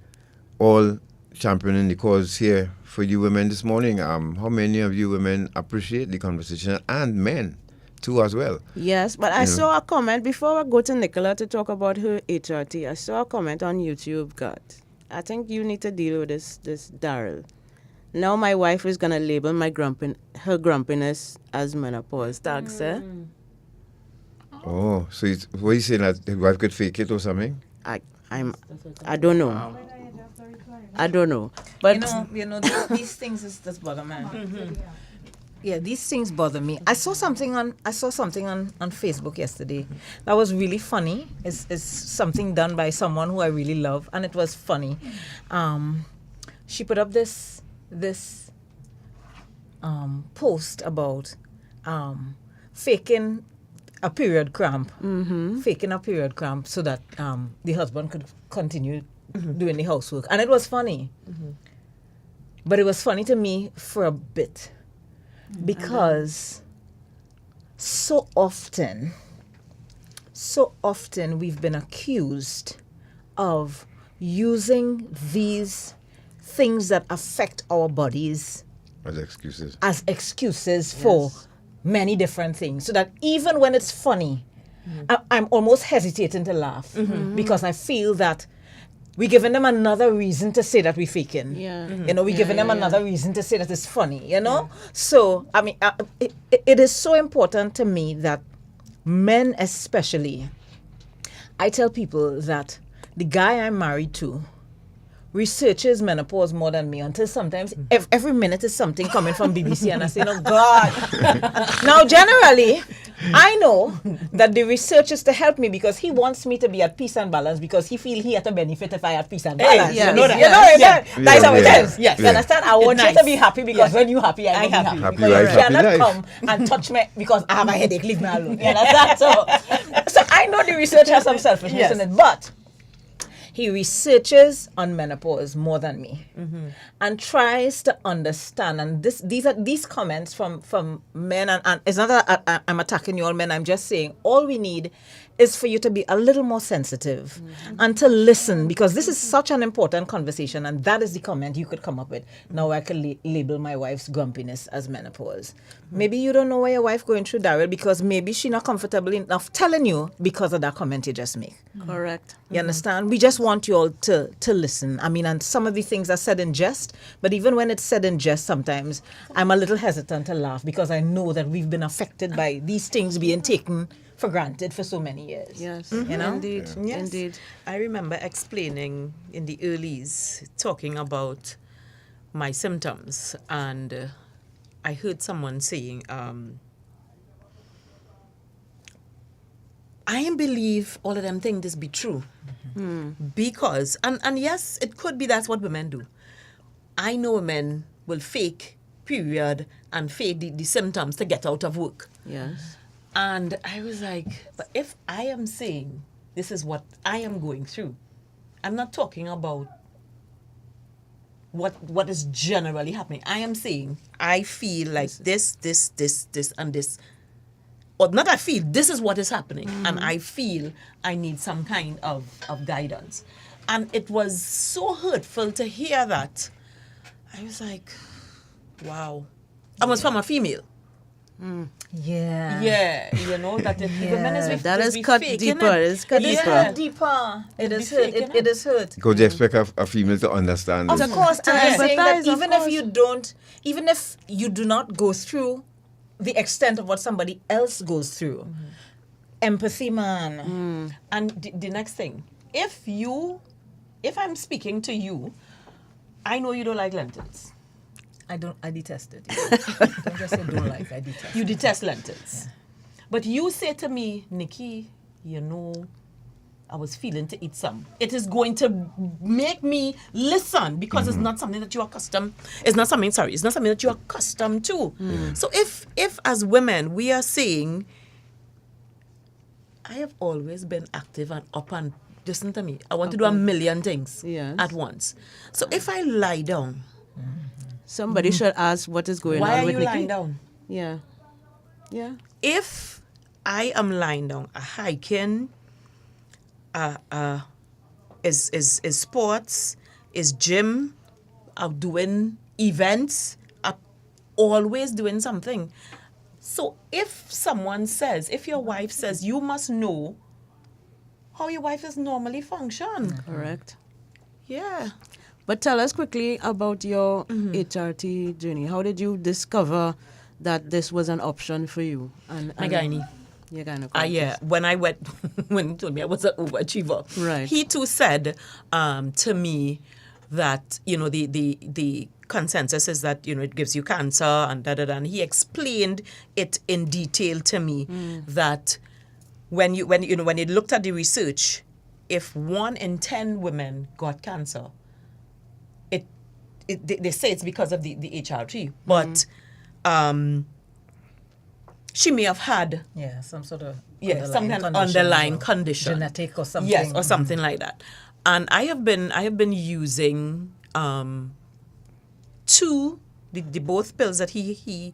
all championing the cause here for you women this morning. How many of you women appreciate the conversation, and men too as well? Yes, but I saw a comment before I go to Nicola to talk about her HRT. I saw a comment on YouTube, God. I think you need to deal with this Daryl. Now my wife is going to label her grumpiness as menopause. Thanks, eh? Oh, so what are you saying, that the wife could fake it or something? I don't know. Wow. I don't know. But these things just bother me. Yeah, these things bother me. I saw something on Facebook yesterday that was really funny. It's something done by someone who I really love, and it was funny. She put up this post about faking a period cramp, faking a period cramp so that the husband could continue doing the housework. And it was funny. But it was funny to me for a bit because so often we've been accused of using these things that affect our bodies as excuses for many different things, so that even when it's funny, I'm almost hesitating to laugh because I feel that we're giving them another reason to say that we're faking. We're giving them another reason to say that it's funny, So, I mean, it is so important to me that men especially, I tell people that the guy I'm married to researches menopause more than me, until sometimes every minute is something coming from BBC and I say, oh God. Now generally I know that the research is to help me because he wants me to be at peace and balance, because he feels he had a benefit if I had peace and balance. You know that. That's how it is. Yes. You understand? I want you to be happy because when you're happy, I'm happy. Because you cannot come and touch me because I have a headache, leave me alone. You understand? So I know the research has some selfishness in it, but he researches on menopause more than me and tries to understand. And these comments from men, and it's not that I'm attacking you all men. I'm just saying all we need is for you to be a little more sensitive and to listen, because this is such an important conversation, and that is the comment you could come up with. Now I can label my wife's grumpiness as menopause. Maybe you don't know why your wife going through Daryl, because maybe she not comfortable enough telling you because of that comment you just make. Correct. You understand? We just want you all to listen. I mean, and some of the things are said in jest, but even when it's said in jest, sometimes I'm a little hesitant to laugh, because I know that we've been affected by these things being taken for granted for so many years. Yes, you know? indeed, Yes. indeed. I remember explaining in the earlies, talking about my symptoms, and I heard someone saying, I believe all of them think this be true. Because, and yes, it could be that's what women do. I know women will fake period and fake the symptoms to get out of work. Yes. And I was like, but if I am saying this is what I am going through, I'm not talking about what is generally happening. I am saying I feel like this, and this. Or not I feel, this is what is happening. And I feel I need some kind of guidance. And it was so hurtful to hear that. I was like, wow. I was from a female. Yeah. Yeah, you know, that the women is that is be cut faking deeper. it. It's cut It is deeper. hurt deeper. It is hurt. It is hurt. Because you expect a female to understand Of this. course, and I'm saying that empathize, of even if you do not go through the extent of what somebody else goes through, empathy, man. And the next thing, if I'm speaking to you, I know you don't like lentils. I detest it. Don't just say don't like, I detest it. You detest lentils. But you say to me, Nikki, you know, I was feeling to eat some. It is going to make me listen, because it's not something that you're accustomed. It's not something that you're accustomed to. So if as women we are saying, I have always been active and up and listen to me. I want to do a million things at once. So if I lie down, somebody should ask what is going why on are with you Nikki. lying down? Yeah. Yeah. If I am lying down, hiking, is sports, is gym, doing events, always doing something. So if someone says, if your wife says, you must know how your wife is normally function. Correct. Yeah. But tell us quickly about your HRT journey. How did you discover that this was an option for you? My gynae. Your gynecologist. Yeah. When I went, when he told me I was an overachiever, right. He too said to me that, you know, the consensus is that, you know, it gives you cancer and da da da. And he explained it in detail to me that when you looked at the research, if 1 in 10 women got cancer, they say it's because of the HRT, but she may have had some sort of some kind of underlying condition, genetic or something. Yes, or something like that. And I have been using the both pills that he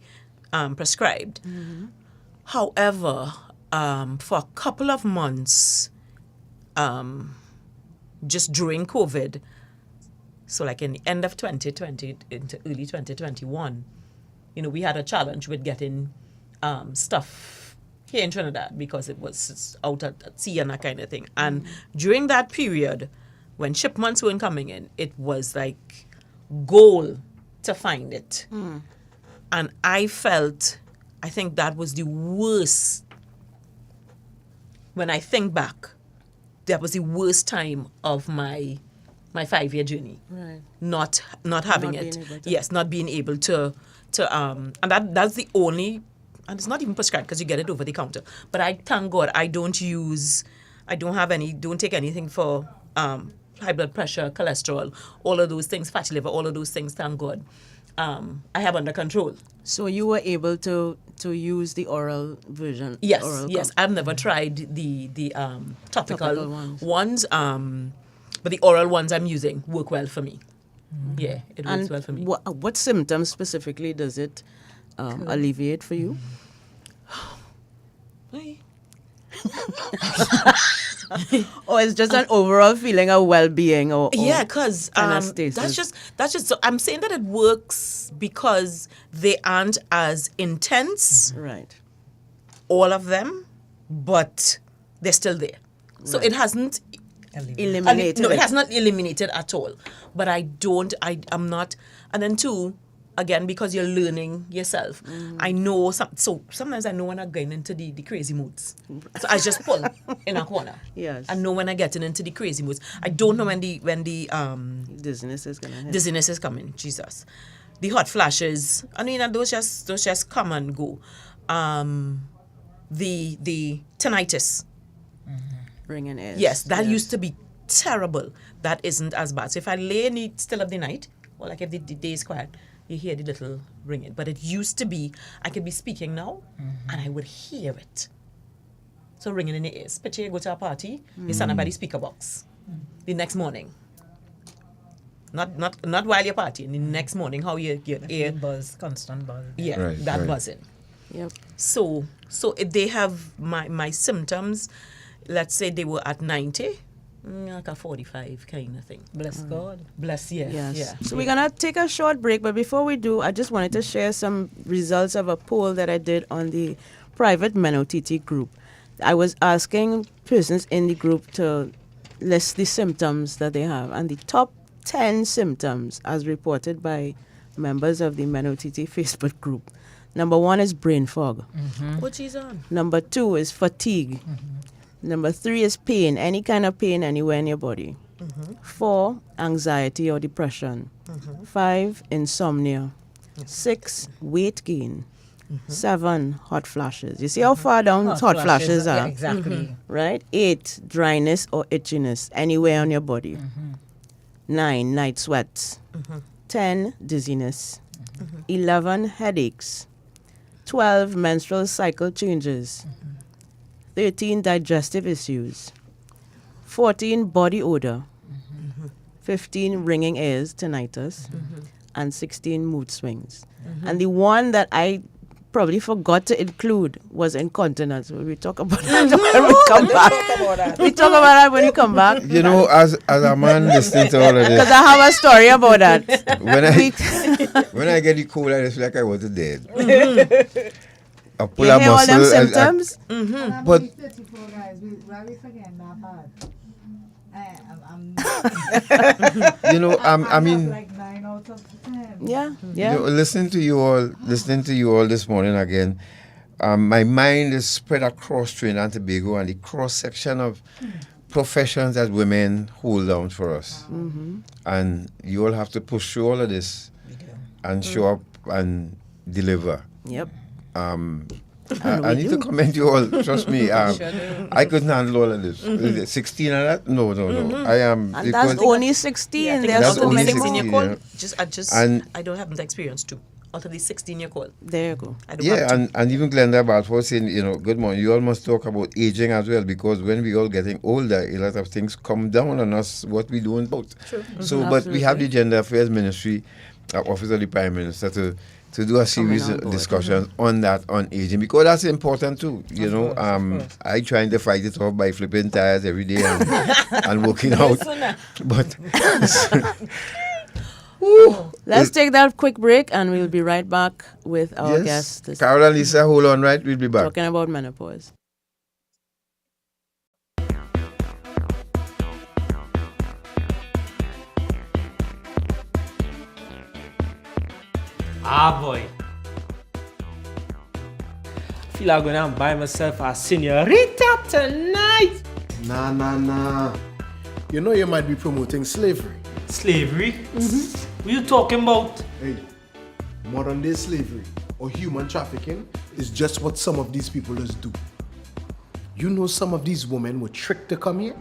prescribed. However, for a couple of months, just during COVID, so like in the end of 2020 into early 2021, you know, we had a challenge with getting stuff here in Trinidad because it was out at sea and that kind of thing. And during that period, when shipments weren't coming in, it was like goal to find it. And I think that was the worst. When I think back, that was the worst time of my 5-year journey. Right. Not having it. Yes, not being able to and that's the only, and it's not even prescribed because you get it over the counter. But I thank God I don't take anything for high blood pressure, cholesterol, all of those things, fatty liver, all of those things, thank God. I have under control. So you were able to use the oral version? Yes, oral yes. I've never tried the topical ones. But the oral ones I'm using work well for me. Yeah, it works well for me. What symptoms specifically does it alleviate for you? Or it's just an overall feeling of well-being, or yeah, because anastasis. that's just. So I'm saying that it works because they aren't as intense, right? All of them, but they're still there. So it hasn't eliminated. No, it has not eliminated at all. But I'm not. And then two, again, because you're learning yourself. I know so sometimes I know when I'm getting into the crazy moods. So I just pull in a corner. Yes. I know when I'm getting into the crazy moods. I don't know when the dizziness is gonna hit. Dizziness is coming. Jesus. The hot flashes. I mean, those just come and go. The tinnitus. Ringing ears. Yes, that used to be terrible. That isn't as bad. So if I lay in the still of the night, or like if the day is quiet, you hear the little ringing. But it used to be, I could be speaking now, and I would hear it. So ringing in the ears. Picture you go to a party, you stand up by the speaker box. The next morning. Not while you're partying. The next morning, how your ear buzz, constant buzz. Yeah, Right, that right. buzzing. Yep. So if they have my symptoms, let's say they were at 90, like a 45 kind of thing. Bless God. Bless, yes. Yeah. So we're gonna take a short break, but before we do, I just wanted to share some results of a poll that I did on the private MenOTT group. I was asking persons in the group to list the symptoms that they have, and the top 10 symptoms, as reported by members of the MenOTT Facebook group. Number 1 is brain fog. What she's on? Number 2 is fatigue. Number 3 is pain, any kind of pain anywhere in your body. 4, anxiety or depression. 5, insomnia. 6, weight gain. 7, hot flashes. You see how far down hot flashes are? Yeah, exactly. Right? 8, dryness or itchiness anywhere on your body. 9, night sweats. 10, dizziness. 11, headaches. 12, menstrual cycle changes. 13, digestive issues. 14, body odor. 15, ringing ears, tinnitus. And 16, mood swings. And the one that I probably forgot to include was incontinence. We talk about that when we come back. We talk about that when we come back. You know, as a man listening to all of this, Because I have a story about that. when I get the cold, I just feel like I was dead. I pull You a hear all them muscle. symptoms? But you know, I mean, yeah. you know, listening to you all this morning again, my mind is spread across Trinidad and Tobago and the cross section of professions that women hold down for us. And you all have to push through all of this and show up and deliver. Yep. I need to commend you all. Trust me. I couldn't handle all of this. Is it 16 of that? No. I am. And that's only 16. Yeah, I think There's out so of the many 16 more. year call, And I don't have the experience too. Out of the 16 year call. There you go. I don't have yeah, and even Glenda about was saying, you know, good morning. You all must talk about aging as well, because when we all getting older, a lot of things come down on us what we doing about. True. So, but we have the Gender Affairs Ministry, Office of the Prime Minister, to do a series of discussions on that, on aging, because that's important too. You know, I trying to fight it off by flipping tires every day and working out. But let's take that quick break and we'll be right back with our guests. Carol and Lisa, hold on, right? We'll be back. Talking about menopause. Ah boy. Feel I'm gonna buy myself a senorita tonight. Nah. You know you might be promoting slavery. Slavery? What you talking about? Hey, modern day slavery or human trafficking is just what some of these people just do. You know some of these women were tricked to come here?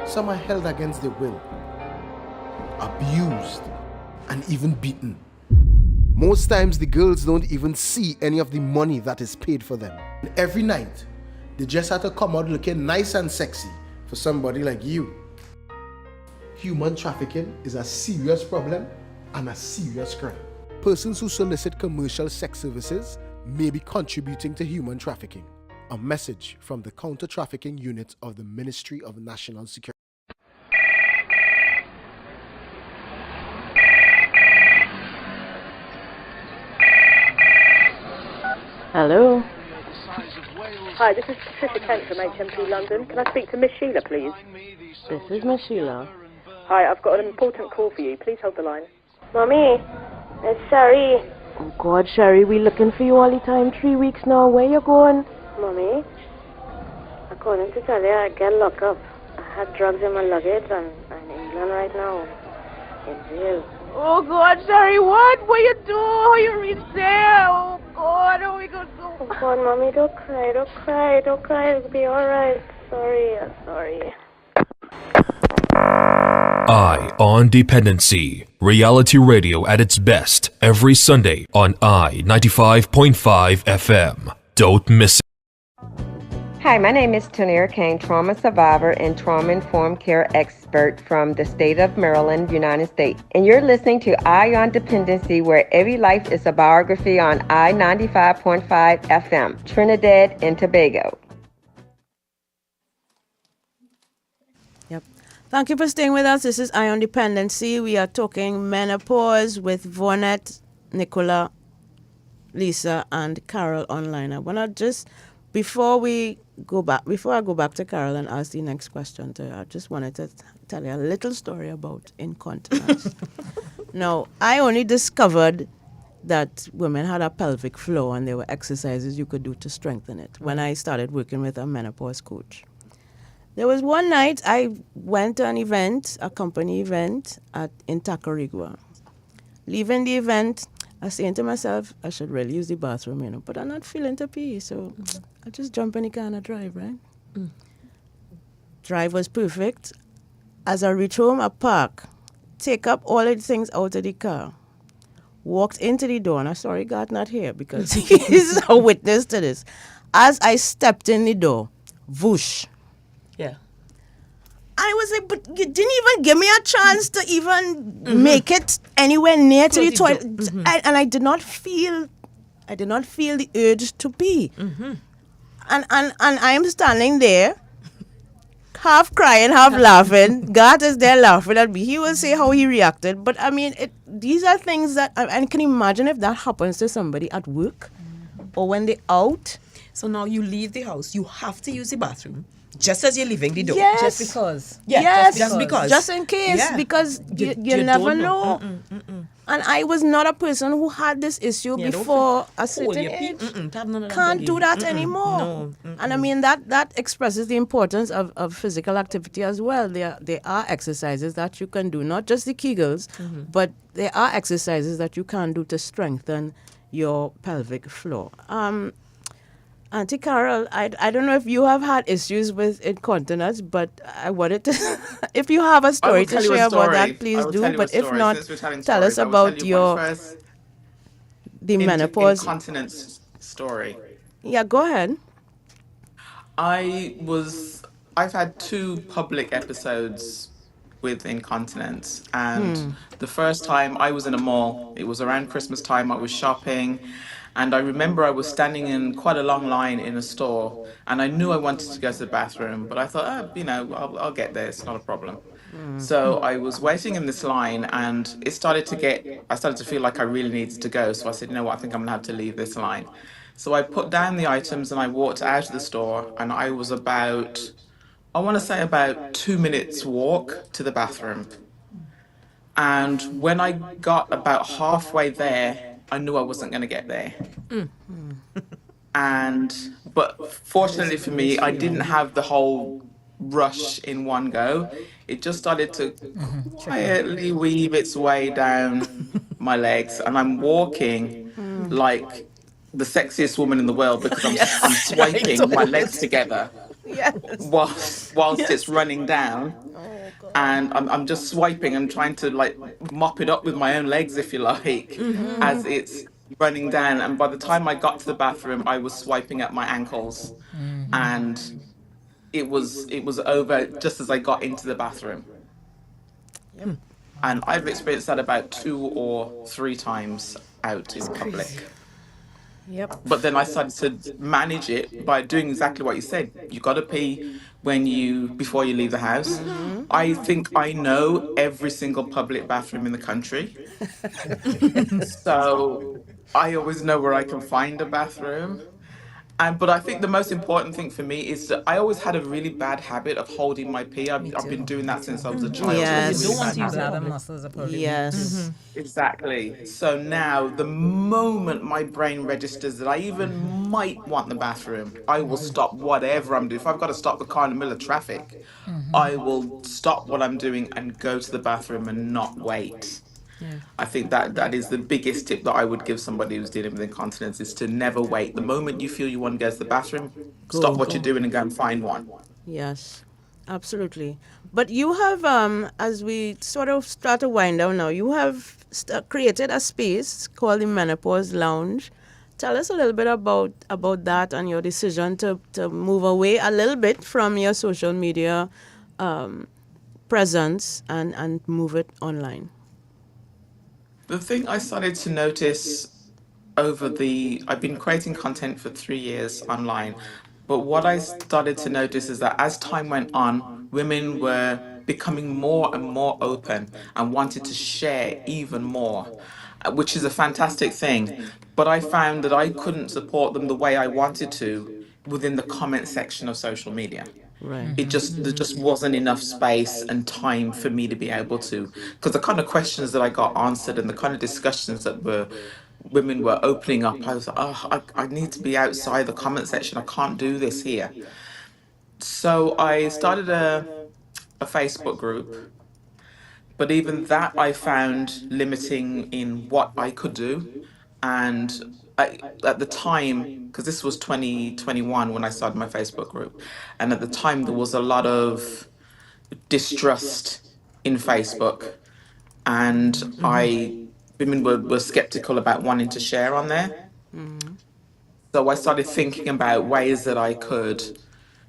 Some are held against their will, abused, and even beaten. Most times the girls don't even see any of the money that is paid for them. And every night, they just have to come out looking nice and sexy for somebody like you. Human trafficking is a serious problem and a serious crime. Persons who solicit commercial sex services may be contributing to human trafficking. A message from the Counter-Trafficking Unit of the Ministry of National Security. Hello. Hi, this is Patricia Kent from HMP London. Can I speak to Miss Sheila, please? This is Miss Sheila. Hi, I've got an important call for you. Please hold the line. Mommy, it's Sherry. Oh, God, Sherry, we looking for you all the time. 3 weeks now. Where you going? Mommy, I'm calling to tell you I get locked up. I had drugs in my luggage and I'm in England right now. In jail. Oh, God, Sherry, what? What you do? How you reach there? Oh, God, how we gonna go? Oh, God, Mommy, don't cry, don't cry, don't cry. It'll be all right. Sorry, I'm sorry. Eye on Dependency. Reality radio at its best every Sunday on I-95.5 FM. Don't miss it. Hi, my name is Tanir Kane, trauma survivor and trauma-informed care expert from the state of Maryland, United States. And you're listening to Eye on Dependency, where every life is a biography on I-95.5 FM, Trinidad and Tobago. Yep. Thank you for staying with us. This is Eye on Dependency. We are talking menopause with Vaughnette, Nicola, Lisa, and Carol online. I want to just, before I go back to Carol and ask the next question to her, I just wanted to tell you a little story about incontinence. Now, I only discovered that women had a pelvic floor and there were exercises you could do to strengthen it when I started working with a menopause coach. There was one night I went to an event, a company event in Tacarigua. Leaving the event, I was saying to myself, I should really use the bathroom, but I'm not feeling to pee, so I just jump in the car and I drive, right? Drive was perfect. As I reach home, I park, take up all the things out of the car, walked into the door, and I'm sorry God not here because he's a witness to this. As I stepped in the door, whoosh. Yeah. I was like, but you didn't even give me a chance to even make it anywhere near to the toilet. And I did not feel the urge to pee. And I am standing there, half crying, half laughing. God is there laughing at me. He will say how he reacted. But I mean, these are things that, and can you imagine if that happens to somebody at work or when they're out? So now you leave the house, you have to use the bathroom just as you're leaving the door. Yes. Just because. Yeah, yes. just because. Just in case, Yeah. because you never don't know. And I was not a person who had this issue before a certain age. Can't do that anymore. No. And I mean, that expresses the importance of physical activity as well. There are exercises that you can do, not just the Kegels, but there are exercises that you can do to strengthen your pelvic floor. Auntie Carol, I don't know if you have had issues with incontinence, but I wanted to, if you have a story to share about that, please do. But if not, tell us about the menopause. Incontinence story. Yeah, go ahead. I've had 2 public episodes with incontinence, and the first time I was in a mall. It was around Christmas time. I was shopping, and I remember I was standing in quite a long line in a store, and I knew I wanted to go to the bathroom, but I thought, I'll get there. It's not a problem. So I was waiting in this line, and I started to feel like I really needed to go. So I said, you know what, I think I'm gonna have to leave this line. So I put down the items and I walked out of the store, and I was about 2 minutes walk to the bathroom. And when I got about halfway there, I knew I wasn't going to get there. But fortunately for me, I didn't have the whole rush in one go. It just started to quietly weave its way down my legs, and I'm walking like the sexiest woman in the world because I'm swiping my legs together whilst it's running down. And I'm just swiping and trying to like mop it up with my own legs, if you like, as it's running down. And by the time I got to the bathroom, I was swiping at my ankles, and it was over just as I got into the bathroom. And I've experienced that about 2 or 3 times out in public. Yep. But then I started to manage it by doing exactly what you said. You got to pee before you leave the house. I think I know every single public bathroom in the country. So I always know where I can find a bathroom. But I think the most important thing for me is that I always had a really bad habit of holding my pee. I've been doing that since I was a child. It was a really bad habit. muscles are probably Yes. Exactly. So now, the moment my brain registers that I even might want the bathroom, I will stop whatever I'm doing. If I've got to stop the car in the middle of traffic, I will stop what I'm doing and go to the bathroom and not wait. I think that is the biggest tip that I would give somebody who's dealing with incontinence is to never wait. The moment you feel you want to go to the bathroom, stop what you're doing and go and find one. Yes, absolutely. But you have, as we sort of start to wind down now, you have created a space called the Menopause Lounge. Tell us a little bit about that and your decision to move away a little bit from your social media presence and move it online. The thing I started to notice I've been creating content for 3 years online, but what I started to notice is that as time went on, women were becoming more and more open and wanted to share even more, which is a fantastic thing. But I found that I couldn't support them the way I wanted to within the comment section of social media. Right. There just wasn't enough space and time for me to be able to, because the kind of questions that I got answered and the kind of discussions that women were opening up, I was like, oh, I need to be outside the comment section. I can't do this here. So I started a Facebook group, but even that I found limiting in what I could do. And at the time, because this was 2021 when I started my Facebook group, and at the time there was a lot of distrust in Facebook, and women were skeptical about wanting to share on there. So I started thinking about ways that I could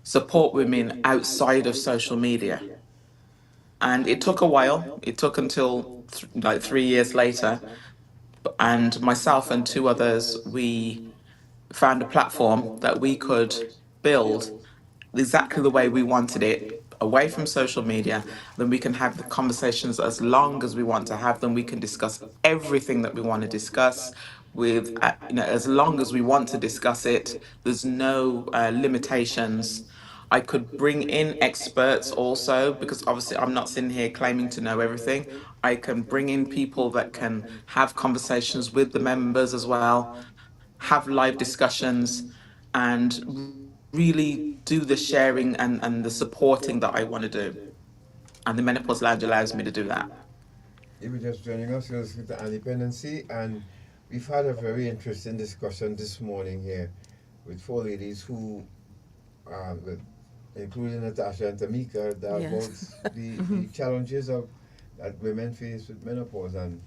support women outside of social media. And it took a while. It took until 3 years later. And myself and 2 others, we found a platform that we could build exactly the way we wanted it, away from social media. Then we can have the conversations as long as we want to have them. We can discuss everything that we want to discuss with, as long as we want to discuss it. There's no limitations. I could bring in experts also, because obviously I'm not sitting here claiming to know everything. I can bring in people that can have conversations with the members as well, have live discussions, and really do the sharing and the supporting that I want to do. And the Menopause Lounge allows me to do that. If you're just joining us, you're listening to Dependency, and we've had a very interesting discussion this morning here with 4 ladies who, including Natasha and Tamika, about the challenges that women face with menopause. And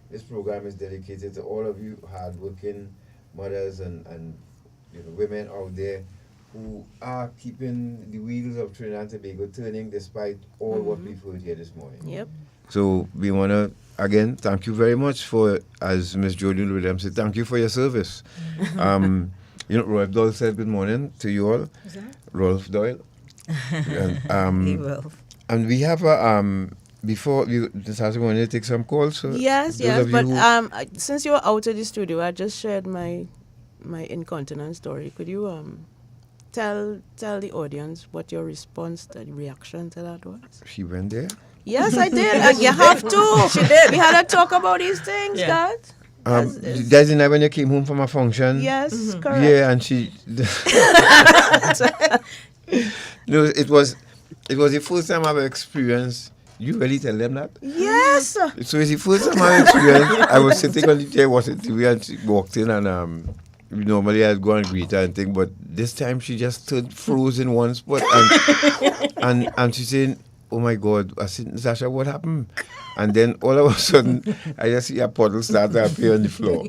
this program is dedicated to all of you hardworking mothers and women out there who are keeping the wheels of Trinidad and Tobago turning despite all what we've heard here this morning. Yep. So we want to, again, thank you very much for, as Ms. Jodie Williams said, thank you for your service. Rolf Doyle said good morning to you all. Who's that? Rolf Doyle. Hey, Rolf. And we have a, before you, Natasha, want to take some calls? So Yes, but since you're out of the studio, I just shared my incontinence story. Could you tell the audience what your response, the reaction to that was? She went there? Yes, I did. You have to. She did. We had a talk about these things, guys. That's the night when you came home from a function? Yes, correct. Yeah, and she... No, it was the first time I've experienced... You really tell them that? Yes. So it's the first time I experienced... I was sitting on the chair watching TV and she walked in and... normally I'd go and greet her and think, but this time she just stood frozen one spot and she's saying, oh my God, I said, Natasha, what happened? And then all of a sudden, I just see a puddle start to appear on the floor.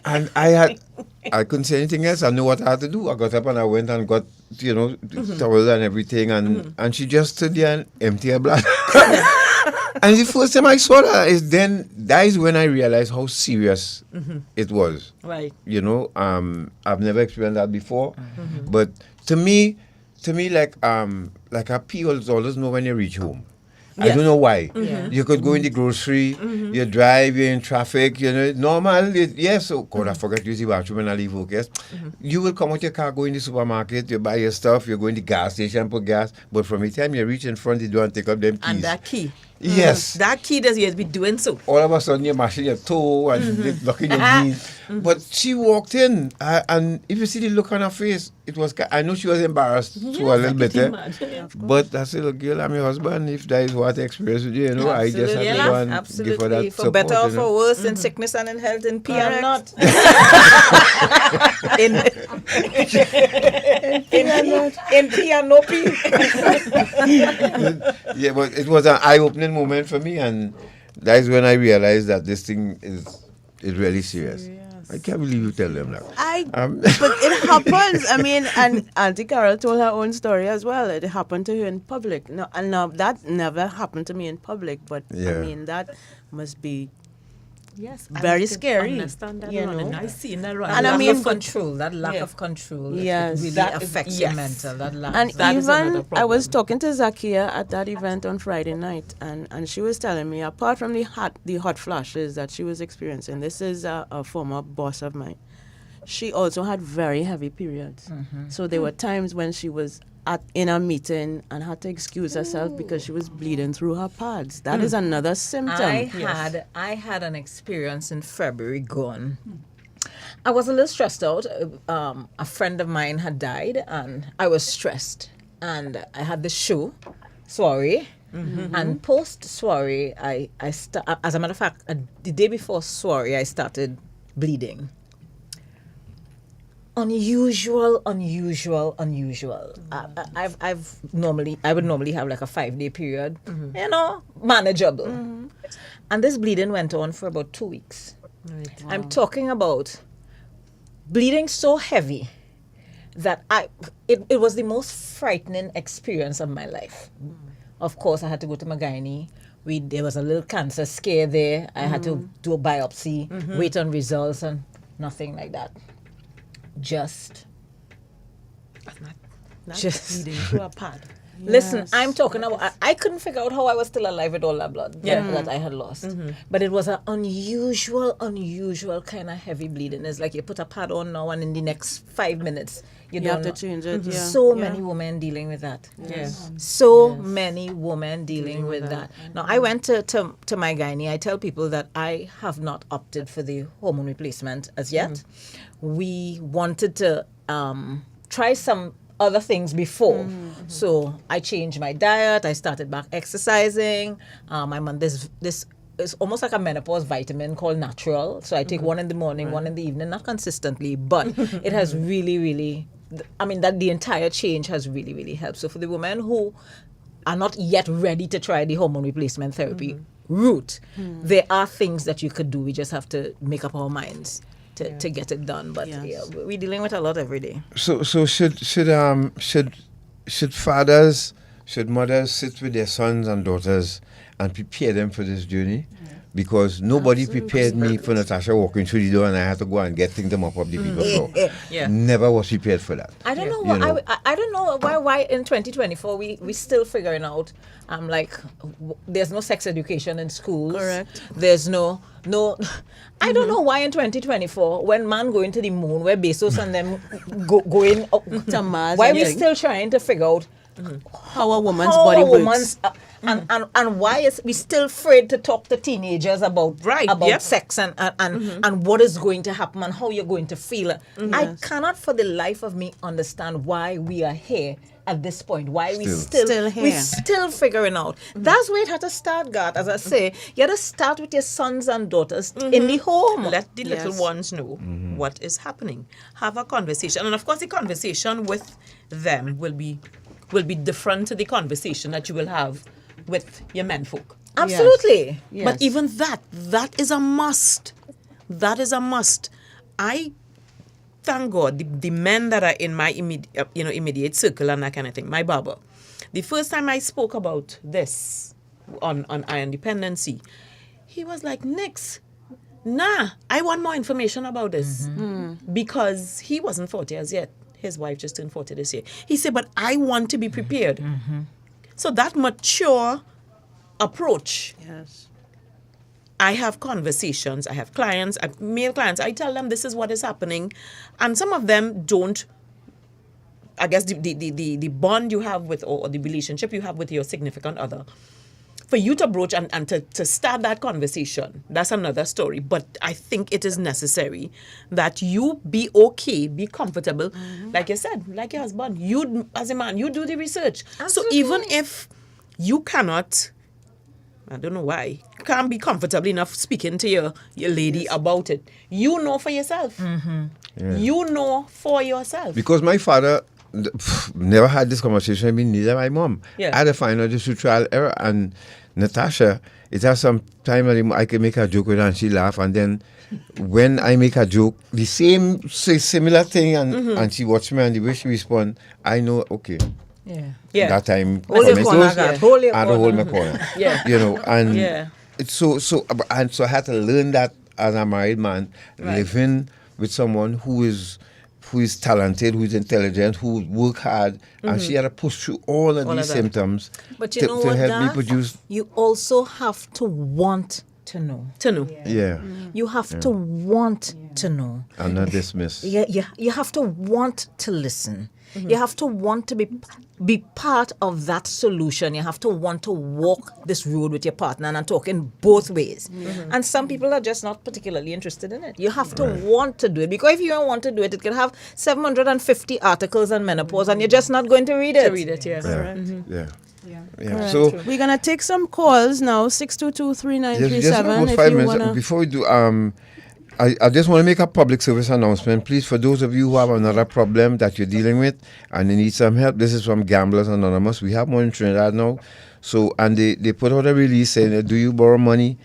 And I couldn't say anything else. I knew what I had to do. I got up and I went and got, towels and everything. And she just stood there and emptied her bladder. And the first time I saw that that is when I realized how serious it was. Right. You know, I've never experienced that before, but to me, like a pee always know when you reach home. I don't know why. You could go in the grocery, you drive, you're in traffic, you know, normal. So, God, I forgot to use the bathroom and I leave work, yes. You will come out your car, go in the supermarket, you buy your stuff, you go in the gas station, put gas, but from the time you reach in front, you don't take up them keys. And that key. Yes. That key does you be doing so. All of a sudden, you're mashing your toe and looking your knees. But she walked in, and if you see the look on her face, it was. I know she was embarrassed to a little bit, but I said, "Look, girl, I'm your husband. If that is what I experienced with you, you know, I just have to go and give her that For support, better or you know? for worse, in sickness and in health, in P and not. in P and no P. Yeah, but it was an eye-opening moment for me, and that is when I realized that this thing is really serious. I can't believe you tell them that. But it happens. I mean, and Auntie Carol told her own story as well. It happened to her in public. No, and now that never happened to me in public. But I mean, that must be very scary. Understand that, you know. and I see that, and I mean, control. That lack of control. Yes, really that affects your mental. That lack. And that is another even problem. I was talking to Zakia at that event on Friday night, and she was telling me, apart from the hot flashes that she was experiencing, this is a former boss of mine. She also had very heavy periods. So there were times when she was in a meeting and had to excuse herself because she was bleeding through her pads. That is another symptom. I had an experience in February gone. I was a little stressed out. A friend of mine had died, and I was stressed. And I had this show, soiree, and post soiree, as a matter of fact, the day before soiree, I started bleeding. Unusual. I would normally have like a 5-day period, you know, manageable. And this bleeding went on for about 2 weeks. Right. Wow. I'm talking about bleeding so heavy that it was the most frightening experience of my life. Of course, I had to go to my gynae. There was a little cancer scare there. I had to do a biopsy, wait on results, and nothing like that. Just bleeding through a pad. Listen, I'm talking about, I couldn't figure out how I was still alive with all that blood that I had lost. But it was an unusual kind of heavy bleeding. It's like you put a pad on now, and in the next 5 minutes, you have to change it. So many women dealing with that. So many women dealing with that. Now, I went to my gynae. I tell people that I have not opted for the hormone replacement as yet. We wanted to try some other things before. So I changed my diet. I started back exercising. I'm on this it's almost like a menopause vitamin called Natural. So I take one in the morning, one in the evening, not consistently, but it has really, I mean, that the entire change has really helped. So for the women who are not yet ready to try the hormone replacement therapy route, there are things that you could do. We just have to make up our minds to get it done. But we're dealing with a lot every day. So should fathers, should mothers sit with their sons and daughters and prepare them for this journey? Because nobody prepared me for Natasha walking through the door and I had to go and get things them up the people's door. Never was prepared for that. I don't know why. I don't know why in 2024 we still figuring out. There's no sex education in schools. Correct. There's no. I don't know why in 2024 when man going to the moon, where Bezos and them going to Mars, why we still trying to figure out how a woman's body works. And why is we still afraid to talk to teenagers about sex and what is going to happen and how you're going to feel. I cannot for the life of me understand why we are here at this point. Why we still here. We're still figuring out. That's where it had to start, God. As I say, you had to start with your sons and daughters in the home. Let the little ones know what is happening. Have a conversation. And of course the conversation with them will be different to the conversation that you will have with your menfolk. Absolutely. Yes. But even that is a must. That is a must. I thank God the men that are in my immediate circle and that kind of thing. My barber. The first time I spoke about this, on iron dependency. He was like, Nix, nah, I want more information about this. Because he wasn't 40 as yet. His wife just turned 40 this year. He said, but I want to be prepared. So that mature approach. Yes. I have conversations. I have clients, male clients. I tell them this is what is happening. And some of them don't. I guess the bond you have with, or the relationship you have with your significant other, for you to broach and to start that conversation, that's another story. But I think it is necessary that you be okay, be comfortable. Like you said, like your husband, you as a man, you do the research. So even if you cannot, I don't know why, can't be comfortable enough speaking to your lady about it, you know for yourself. Yeah. You know for yourself. Because my father never had this conversation with me, neither my mom. Yeah. I had to find out this through trial error. And Natasha, it has some time I can make a joke with her and she laugh. And then when I make a joke, the same, say similar thing, and she watch me and the way she respond, I know, okay. Yeah. That time, Hold your corner, God. Hold your corner. hold my corner. Yeah. You know, and Yeah. it's so I had to learn that as a married man, living with someone who is talented, who is intelligent, who work hard, and she had to push through all of these symptoms But you to, know to what, help me Garth? produce. You also have to want to know. Yeah. You have to want to know. And not dismiss. Yeah, you have to want to listen. You have to want to be part of that solution. You have to want to walk this road with your partner, and I'm talking both ways. And some people are just not particularly interested in it. You have to want to do it, because if you don't want to do it, it can have 750 articles on menopause, and you're just not going to read it. Yeah. So we're gonna take some calls now. 622-3937. just about If 5 you minutes wanna. before we do. I just want to make a public service announcement. Please, for those of you who have another problem that you're dealing with and you need some help, this is from Gamblers Anonymous. We have one in Trinidad now. So, and they put out a release saying, do you borrow money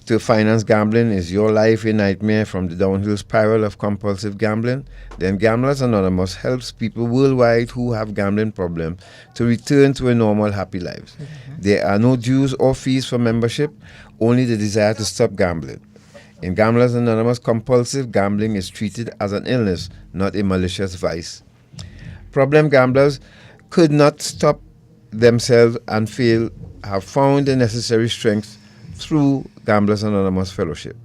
to finance gambling? Is your life a nightmare from the downhill spiral of compulsive gambling? Then Gamblers Anonymous helps people worldwide who have gambling problems to return to a normal, happy lives. There are no dues or fees for membership, only the desire to stop gambling. In Gamblers Anonymous, compulsive gambling is treated as an illness, not a malicious vice. Problem gamblers could not stop themselves and have found the necessary strength through Gamblers Anonymous Fellowship.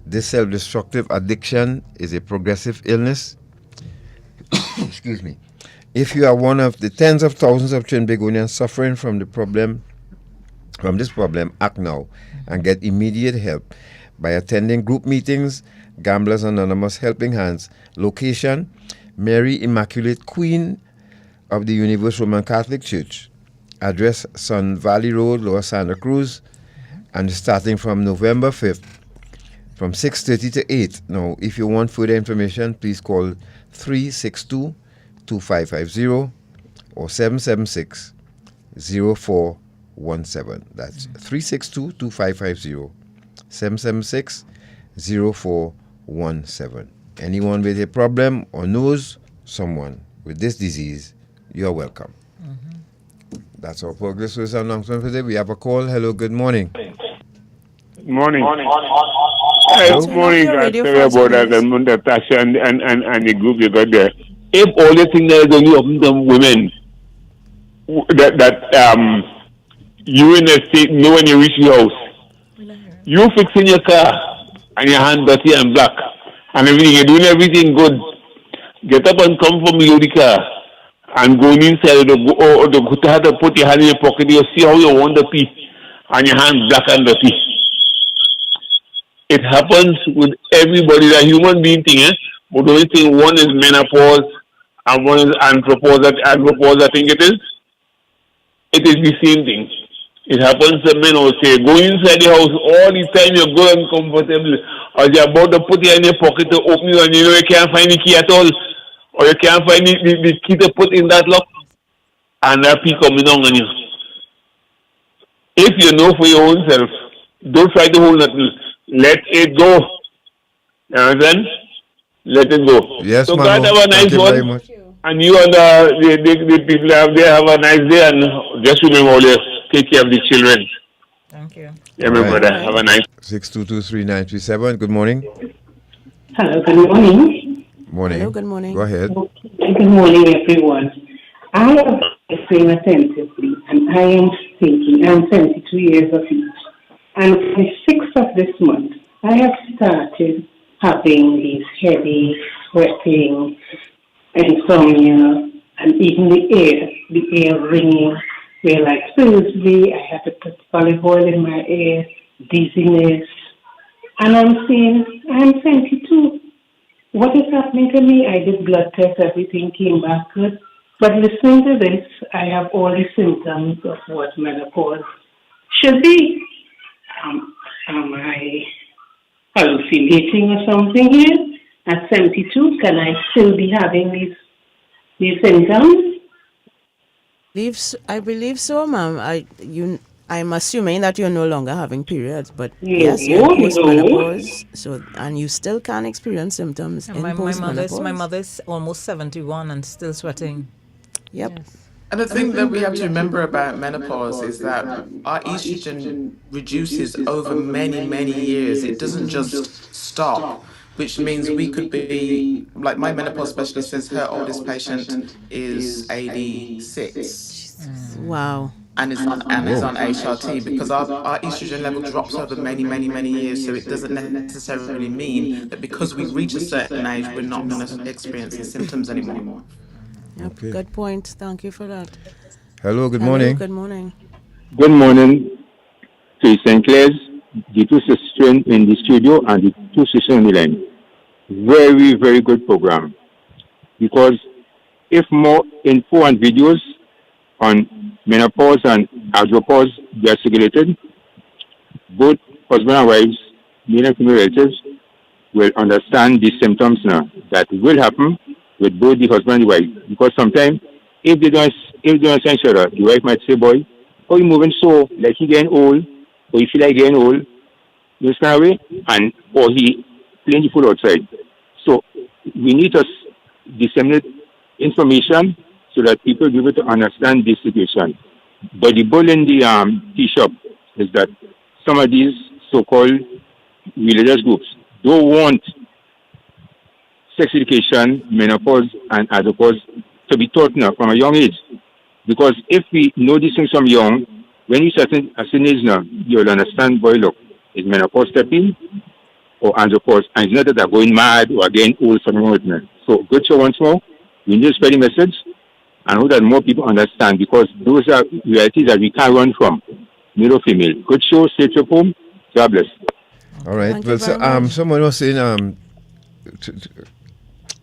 This self-destructive addiction is a progressive illness. Excuse me. If you are one of the tens of thousands of Trinbagonians suffering from this problem, act now and get immediate help by attending group meetings, Gamblers Anonymous Helping Hands. Location, Mary Immaculate Queen of the Universal Roman Catholic Church. Address, Sun Valley Road, Lower Santa Cruz, and starting from November 5th, from 6:30 to 8. Now, if you want further information, please call 362-2550 or 776-0417. That's 362-2550. 776-0417. Anyone with a problem or knows someone with this disease, you're welcome. That's our progress service announcement for today. We have a call. Hello, good morning. Morning. Hello. Good morning, guys. Sorry about that, and Natasha and the group you got there. If all the thing that is only open to women, that you in the state know when you reach the house, you fixing your car and your hand dirty and black and everything, you're doing everything good. Get up and come from below the car and go inside or to put your hand in your pocket, you see how you want the pee and your hand black and dirty. It happens with everybody, the human being thing, but the only thing, one is menopause and one is andropause, I think it is. It is the same thing. It happens to men who say, go inside the house all the time, you're good and comfortable, or you're about to put it in your pocket to open it and you know you can't find the key at all, or you can't find the key to put in that lock, and that pee coming down on you. If you know for your own self, don't try to hold nothing. Let it go. You understand? Let it go. Yes, so Manu. God have a nice Very one. much. And you and the people out there have a nice day, and just remember all this. take care of the children. Thank you. Yeah, my brother. Have a nice 6223937. Good morning. Hello, good morning. Morning. Hello, good morning. Go ahead. Good morning, everyone. I have listening attentively, and I am thinking, I'm 72 years of age, and on the 6th of this month, I have started having these headaches, sweating, insomnia, and even the air ringing, where like Thursday, I had to put olive oil in my ear, dizziness, and I'm saying, I'm 72. What is happening to me? I did blood tests, everything came back good. But listening to this, I have all the symptoms of what menopause should be. Am I hallucinating or something here? At 72, can I still be having these symptoms? I believe so, ma'am. I'm assuming that you're no longer having periods, but yes, you're in postmenopause, and you still can experience symptoms in postmenopause. My mother's almost 71 and still sweating. Yep. Yes. And the thing that we have to remember about menopause is that our estrogen reduces over many, many years. It doesn't just stop, which means we could be, like my menopause specialist says her oldest patient is 86. Wow. And is on HRT because our estrogen level drops over many, many, many years. So it doesn't necessarily mean that because we reach a certain age, we're not going to experience the symptoms anymore. Yep, Okay. good point. Thank you for that. Hello, good morning. Good morning. Good morning to St. Clair's, the two sisters in the studio and the two sisters on the line. Very, very good program. Because if more info and videos on menopause and andropause they are circulated, both husband and wives, male and female relatives, will understand the symptoms now that will happen with both the husband and the wife. Because sometimes if they don't understand each other, the wife might say, "Boy, how you moving so like he getting old, or you feel like getting old," you understand away, and or he playing the fool outside. So we need to disseminate information so that people be able to understand this situation. But the bull in the tea shop is that some of these so-called religious groups don't want sex education, menopause, and andropause to be taught now from a young age. Because if we know these things from young, when you start at a certain age now, you'll understand, boy, look, is menopause stepping or andropause? And it's not that they're going mad or getting old for the moment. So good show once more. We need to spread the message and hope that more people understand, because those are realities that we can't run from, male or female. Good show, stay to home. God bless. All right. Thank Well, you very so, much. someone was saying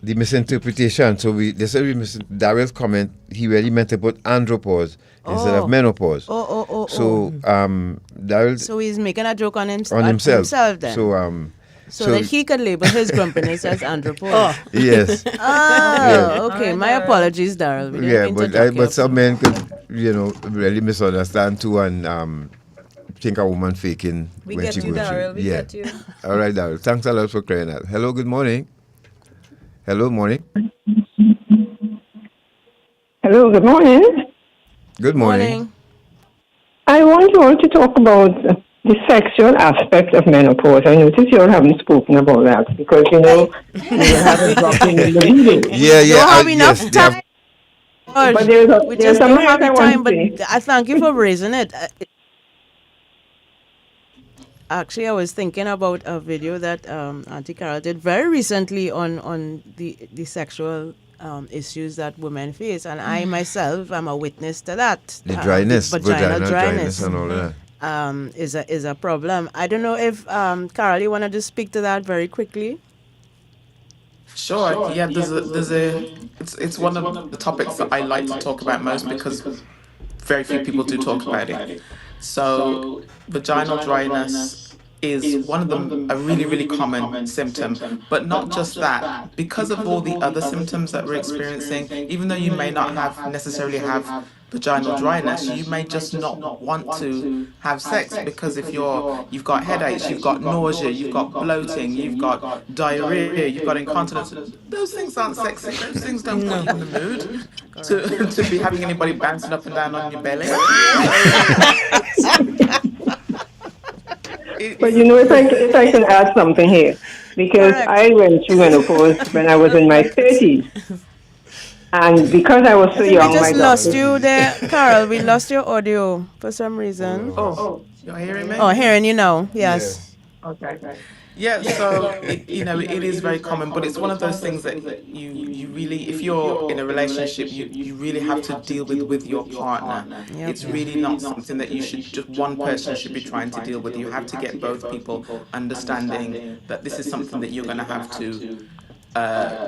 the misinterpretation. So they said Daryl's comment, he really meant to put andropause instead of menopause. So Daryl. So he's making a joke on himself. Then. So that he could label his grumpiness as andropause. Yes. Okay. My apologies, Daryl. We didn't mean to joke but some men could, really misunderstand too and think a woman faking We when get she you, goes Daryl. through. We get you. All right, Daryl. Thanks a lot for clearing that. Hello, good morning. Hello, morning. Hello, good morning. Good morning. I want you all to talk about the sexual aspect of menopause. I notice you all haven't spoken about that because, you haven't dropped in the video. Yeah. Don't have enough time. But We there's just don't something have the else I time, want but to say. I thank you for raising it. Actually, I was thinking about a video that Auntie Carol did very recently on the sexual issues that women face, and I myself am a witness to that. The dryness, vaginal dryness and all that. Is a problem. I don't know if Carol, you wanted to speak to that very quickly. Sure. Yeah. It's one of the topics that I like to talk about most because very few people do talk about it. So vaginal dryness is one of them, a really, really common symptom. But not just that, because of all the other symptoms that we're experiencing, even though you may not necessarily have vaginal dryness, you may just not want to have sex because if you've got headaches, you've got nausea, you've got bloating, you've got diarrhea, you've got incontinence. Those things aren't sexy. Those things don't put you in the mood. to be having anybody bouncing up and down on your belly. But you know, if I can add something here, because I went through menopause when I was in my 30s. And because I was so young, we just my lost doctor... you there, Carol. We lost your audio for some reason. Oh, you're hearing me? Oh, hearing you now. Yes. Okay. Yeah, so it is very common, but it's one of those things that you really, if you're in a relationship, you really have to deal with your partner. Yep. It's really not something that you should, just one person should be trying to deal with. You have to get both people understanding that this is something that you're going to have to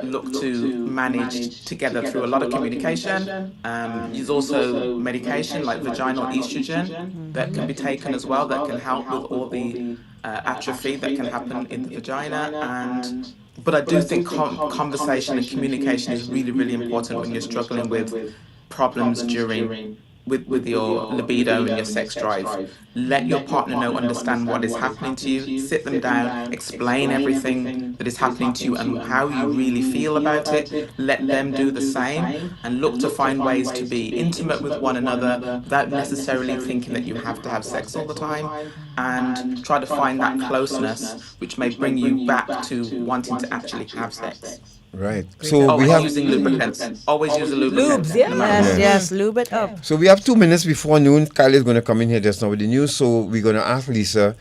look to manage together through a lot of communication. There's also medication like vaginal estrogen that can be taken as well, that can help with all the atrophy that can happen in the vagina. But I do think conversation and communication is really, really important when you're struggling with problems during with your libido and your sex drive. Let your partner know, understand what is happening to you, sit them down, explain everything that is happening to you and how you really feel about it. Let them do the same and look to find ways to be intimate with one another without necessarily thinking that you have to have sex all the time, and try to find that closeness which may bring you back to wanting to actually have sex. Right. So we have using lubricants. Always use a lubricant. Lubes, yes, lube it up. So we have 2 minutes before noon. Kyle is going to come in here just now with the news. So we're going to ask Lisa.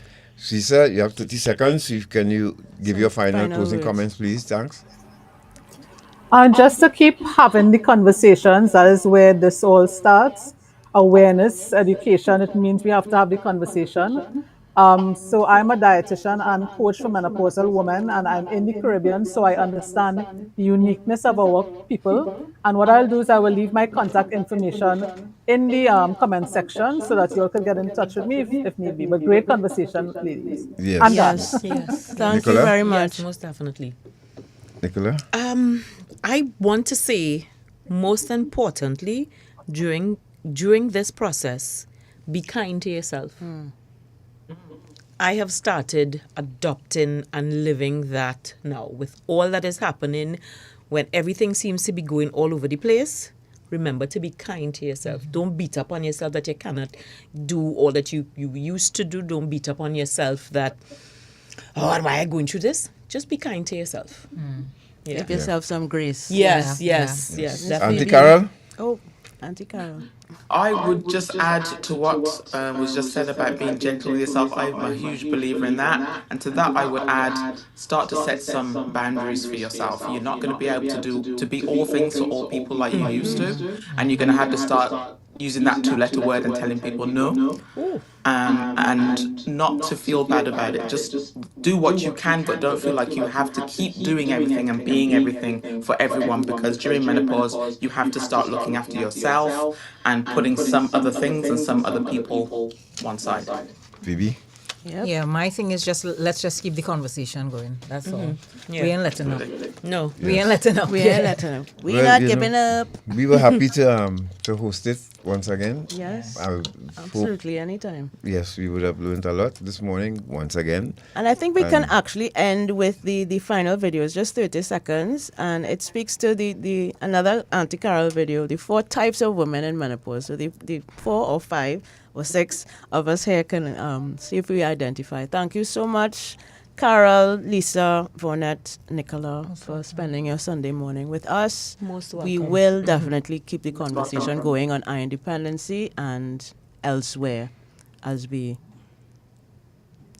Lisa, you have 30 seconds. Can you give your final closing comments, please? Thanks. Just to keep having the conversations, that is where this all starts. Awareness, education, it means we have to have the conversation. So I'm a dietitian and coach for menopausal women, and I'm in the Caribbean, so I understand the uniqueness of our people. And what I'll do is I will leave my contact information in the comment section so that you all can get in touch with me if need be. But great conversation, ladies. Yes. And Yes. Thank Nicola? you very much. Yes, most definitely. Nicola? I want to say, most importantly, during this process, be kind to yourself. I have started adopting and living that now. With all that is happening, when everything seems to be going all over the place, remember to be kind to yourself. Don't beat up on yourself that you cannot do all that you used to do. Don't beat up on yourself that, oh, why am I going through this? Just be kind to yourself. Yeah. Give yourself some grace. Yes. Auntie Carol? Oh, Auntie Carol. I would just add to what was just said about being gentle with yourself. I'm a huge believer in that. And to that, I would add, start to set some boundaries for yourself. You're not going to be able to be all things for all people like you used to. And you're going to have to start using that 2-letter word and telling people no. And not to feel bad about it. Just do what you can, but don't feel like you have to keep doing everything and being everything for everyone, because during menopause, you have to start looking after yourself and putting some other things and some other people one side. Phoebe? Yep. Yeah, my thing is let's just keep the conversation going. That's all. Yeah. We ain't letting up. No. We ain't letting up. We ain't letting up. We're not giving up. We were happy to host it once again. Yes. I Absolutely, anytime. Yes, we would have learned a lot this morning once again. And I think we can actually end with the final video. It's just 30 seconds, and it speaks to the another Auntie Carol video, the 4 types of women in menopause. So the 4 or 5 or 6 of us here can see if we identify. Thank you so much, Carol, Lisa, Vaughnette, Nicola, for spending your Sunday morning with us. Most welcome. We will definitely keep the conversation going on iron dependency and elsewhere as we,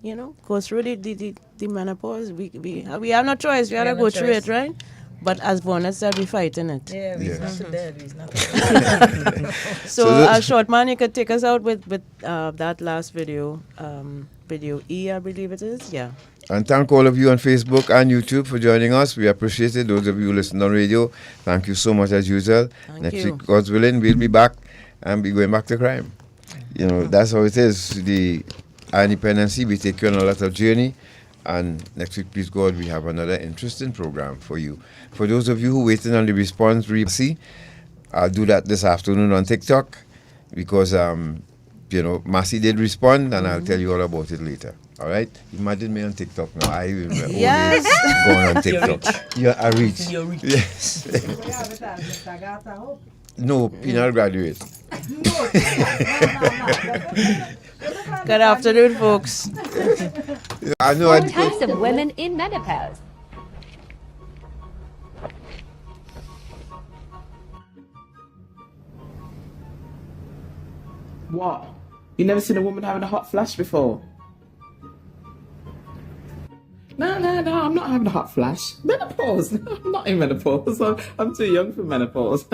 go through the menopause. We have no choice. We have to go through it, right? But as Vaughnette said, we're fighting it. Yeah, we're not dead. We're not dead. So, short man, you could take us out with that last video, video E, I believe it is. Yeah. And thank all of you on Facebook and YouTube for joining us. We appreciate it. Those of you who listen on radio, thank you so much as usual. Next week, God's willing, we'll be back and be going back to crime. That's how it is. The Dependency, we take you on a lot of journey. And next week, please God, we have another interesting program for you. For those of you who waiting on the response, I'll do that this afternoon on TikTok because, Massey did respond, and I'll tell you all about it later. All right? Imagine me on TikTok now. I will always going on TikTok. You're I reach. You're rich. Yes. No, penal graduate. Good afternoon, folks. I know. What types of women in menopause? What? You never seen a woman having a hot flash before? No, I'm not having a hot flash. Menopause. I'm not in menopause. I'm too young for menopause.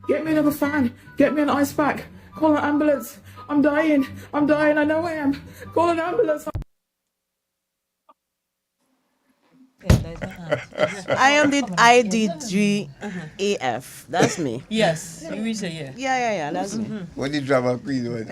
Get me another fan. Get me an ice pack. Call an ambulance. I'm dying. I know I am. Call an ambulance. I am the IDGAF. That's me. Yes, you will say yeah. Yeah, that's me. What the drama queen was?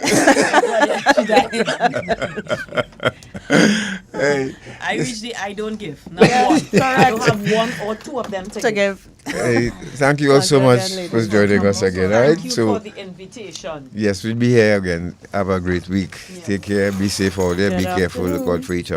Hey. I reach the I don't give. Not one. Correct. I don't have one or two of them to give. Hey, thank you all so much for joining us again. All right. Thank you for the invitation. Yes, we'll be here again. Have a great week. Take care. Be safe out there. Be careful. Look out for each other.